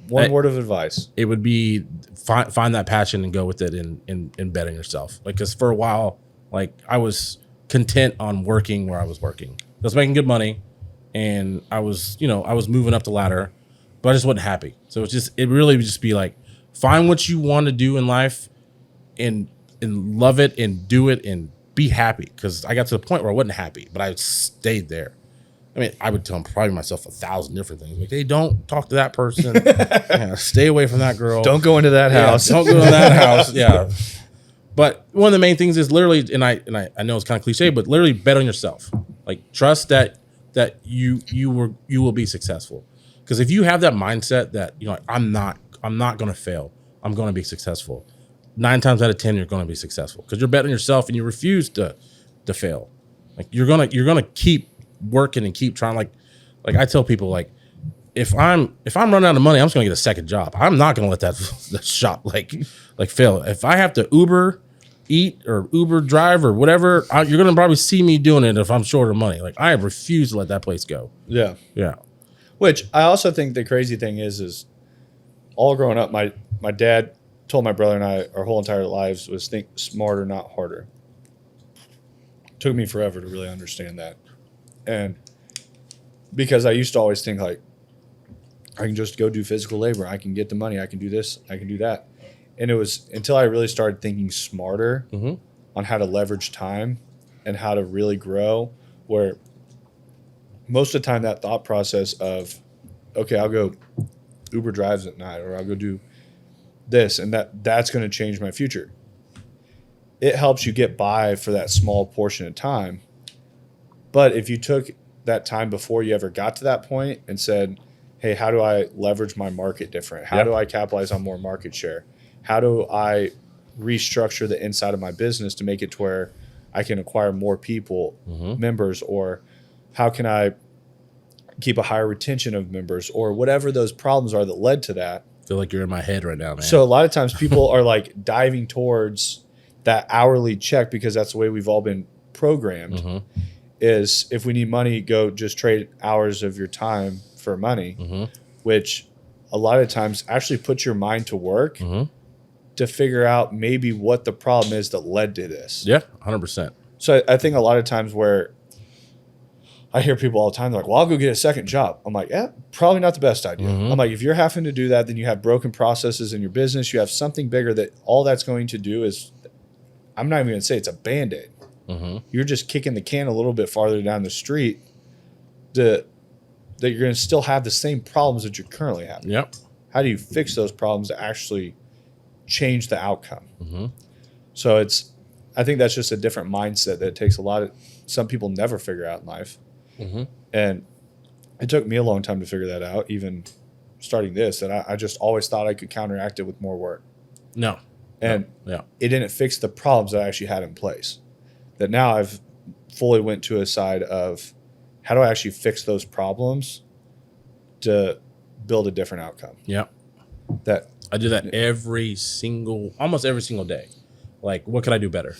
One word of advice. It would be find that passion and go with it and bet on yourself. Like, because for a while, like, I was content on working where I was working. I was making good money, and I was moving up the ladder, but I just wasn't happy. So it really would just be like, find what you want to do in life and love it and do it and be happy. Because I got to the point where I wasn't happy, but I stayed there. I mean, I would tell probably myself 1,000 different things. Like, hey, don't talk to that person. Yeah, stay away from that girl. Don't go into that house. Don't go to that house. Yeah. But one of the main things is literally, and I know it's kind of cliche, but literally bet on yourself. Like, trust that you will be successful. Because if you have that mindset that, I'm not going to fail, I'm going to be successful. 9 times out of 10, you're going to be successful because you're betting on yourself and you refuse to fail. Like, you're gonna keep working and keep trying. Like I tell people, like, if I'm running out of money, I'm just gonna get a second job. I'm not gonna let that shop like fail. If I have to Uber eat or Uber drive or whatever, you're gonna probably see me doing it if I'm short of money. Like, I refuse to let that place go. Yeah. Yeah. Which I also think the crazy thing is all growing up, my dad told my brother and I our whole entire lives was think smarter, not harder. Took me forever to really understand that. And because I used to always think like, I can just go do physical labor. I can get the money. I can do this. I can do that. And it was until I really started thinking smarter on how to leverage time and how to really grow, where most of the time that thought process of, okay, I'll go Uber drives at night, or I'll go do this, and that's going to change my future. It helps you get by for that small portion of time. But if you took that time before you ever got to that point and said, hey, how do I leverage my market different? How do I capitalize on more market share? How do I restructure the inside of my business to make it to where I can acquire more people, members, or how can I keep a higher retention of members, or whatever those problems are that led to that. I feel like you're in my head right now, man. So a lot of times people are like diving towards that hourly check because that's the way we've all been programmed. Is if we need money, go just trade hours of your time for money, which a lot of times actually puts your mind to work to figure out maybe what the problem is that led to this. Yeah, 100%. So I think a lot of times where I hear people all the time, they're like, well, I'll go get a second job. I'm like, yeah, probably not the best idea. I'm like, if you're having to do that, then you have broken processes in your business. You have something bigger that all that's going to do is, I'm not even going to say it's a Band-Aid. You're just kicking the can a little bit farther down the street that you're going to still have the same problems that you're currently having. Yep. How do you fix those problems to actually change the outcome? So I think that's just a different mindset that takes some people never figure out in life. And it took me a long time to figure that out, even starting this, that I just always thought I could counteract it with more work. No. And it didn't fix the problems that I actually had in place. That now I've fully went to a side of how do I actually fix those problems to build a different outcome. Yeah. That I do that almost every single day. Like, what can I do better?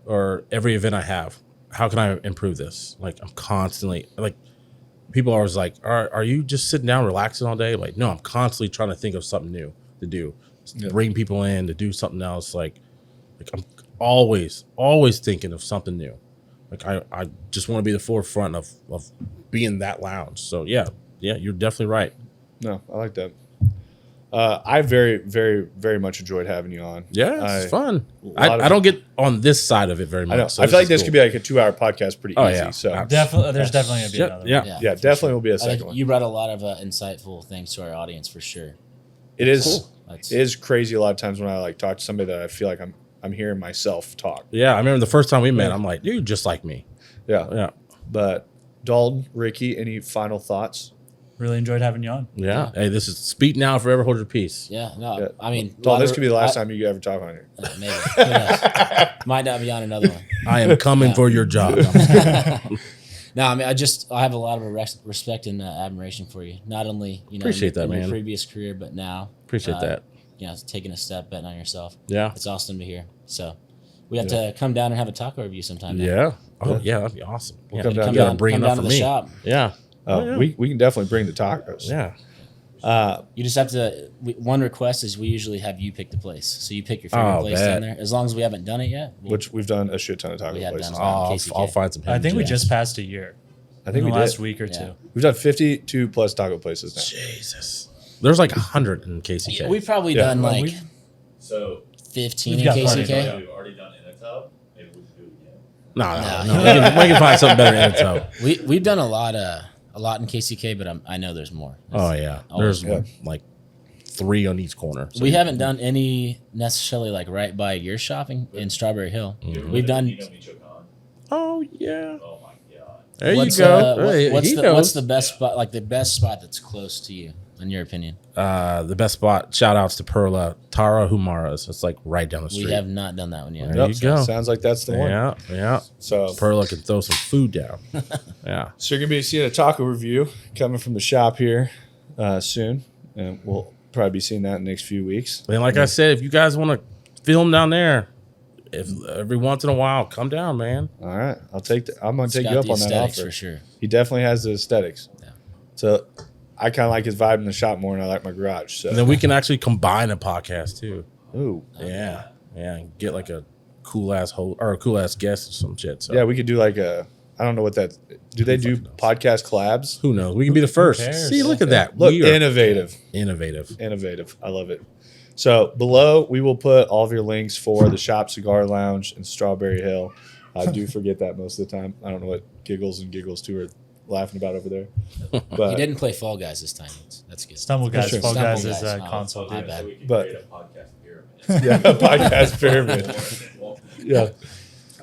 Or every event I have, how can I improve this? Like, I'm constantly, like, people are always like, are you just sitting down relaxing all day? Like, no, I'm constantly trying to think of something new to do. To bring people in, to do something else. Like I'm always thinking of something new. Like, I just want to be the forefront of being that lounge. So, yeah, you're definitely right. No, I like that. I very, very, very much enjoyed having you on. Yeah, it's fun. I don't get on this side of it very much. I know. So I feel like this cool. could be like a 2-hour podcast pretty easy. Yeah. So There's definitely going to be another one. Yeah, definitely will be a I second think one. you brought a lot of insightful things to our audience for sure. It is Cool. it is crazy a lot of times when I like talk to somebody that I feel like I'm hearing myself talk. Yeah, I remember the first time we met, I'm like, you're just like me. Yeah. But Dalton, Ricky, any final thoughts? Really enjoyed having you on. Yeah. Hey, this is speak now, forever hold your peace. Yeah, no, Yeah. I mean, Dalton, this could be the last time you ever talk on here. Maybe. Who knows? Might not be on another one. I am coming for your job. No, I mean, I have a lot of respect and admiration for you. Not only Appreciate that, in your man. previous career, but now Appreciate that. Taking a step, betting on yourself. Yeah. It's awesome to hear. So we have to come down and have a taco review sometime. Man. Yeah. Oh, yeah, that'd be awesome. We'll Yeah. come down. You gotta bring come enough down for to the me. shop. Yeah. We can definitely bring the tacos. Yeah. You just have to. One request is we usually have you pick the place, so you pick your favorite place bet. down there. As long as we haven't done it yet, Which we've done a shit ton of taco We have places. done now. KCK. I'll find some. I think we gems. just passed a year. I think in we the last did. week or Yeah. two. We've done 52 plus taco places now. Jesus. There's like 100 in KCK. we've probably Yeah. done like So 15 We've in got KCK. we've already done in a tub. Maybe we can do it again. No. We can find something better in it, though. We've done a lot in KCK, but I know there's more. Oh, yeah. Always There's like 3 on each corner. So We haven't done any necessarily like right by your shopping in Strawberry Hill. We've done. You know me, Chokan. Oh, yeah. Oh my god. There What's, you go. Hey, what's he the knows. what's the best spot? Like the best spot that's close to you, in your opinion? The best spot, shout outs to Perla, Tara Humara's. It's like right down the street. We have not done that one yet. There you go. Sounds like that's the one. Yeah. So Perla can throw some food down. Yeah. So you're gonna be seeing a taco review coming from the shop here soon, and we'll probably be seeing that in the next few weeks. And like I said, if you guys want to film down there, if every once in a while, come down, man. All right, I'm gonna It's take got you up the on that aesthetics offer. for sure. He definitely has the aesthetics. Yeah. So I kind of like his vibe in the shop more than I like my garage. So And then we can actually combine a podcast too. Ooh. Yeah. And get like a cool ass or a cool ass guest or some shit. So Yeah, we could do like I don't know what that. Do they do podcast collabs? who knows? We can be the first. cares? See, look at that. Look, We are innovative. I love it. So below, we will put all of your links for the Shop Cigar Lounge in Strawberry Hill. I do forget that most of the time. I don't know what Giggles and Giggles 2 are laughing about over there. He But didn't play Fall Guys this time. That's good. Stumble Guys, Sure. Fall Guys Stumble is Guys. a Oh, console. my Dude. bad. We could But- create a podcast pyramid. yeah, podcast pyramid. Yeah.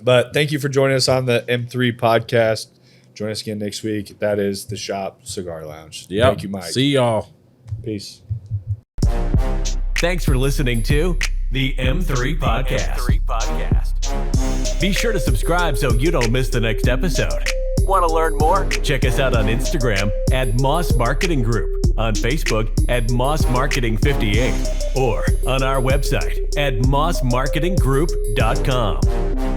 But thank you for joining us on the M3 podcast. Join us again next week. That is the Shop Cigar Lounge. Yep. Thank you, Mike. See y'all. Peace. Thanks for listening to the M3 Podcast. Be sure to subscribe so you don't miss the next episode. Want to learn more? Check us out on Instagram at Moss Marketing Group, on Facebook at Moss Marketing 58, or on our website at mossmarketinggroup.com.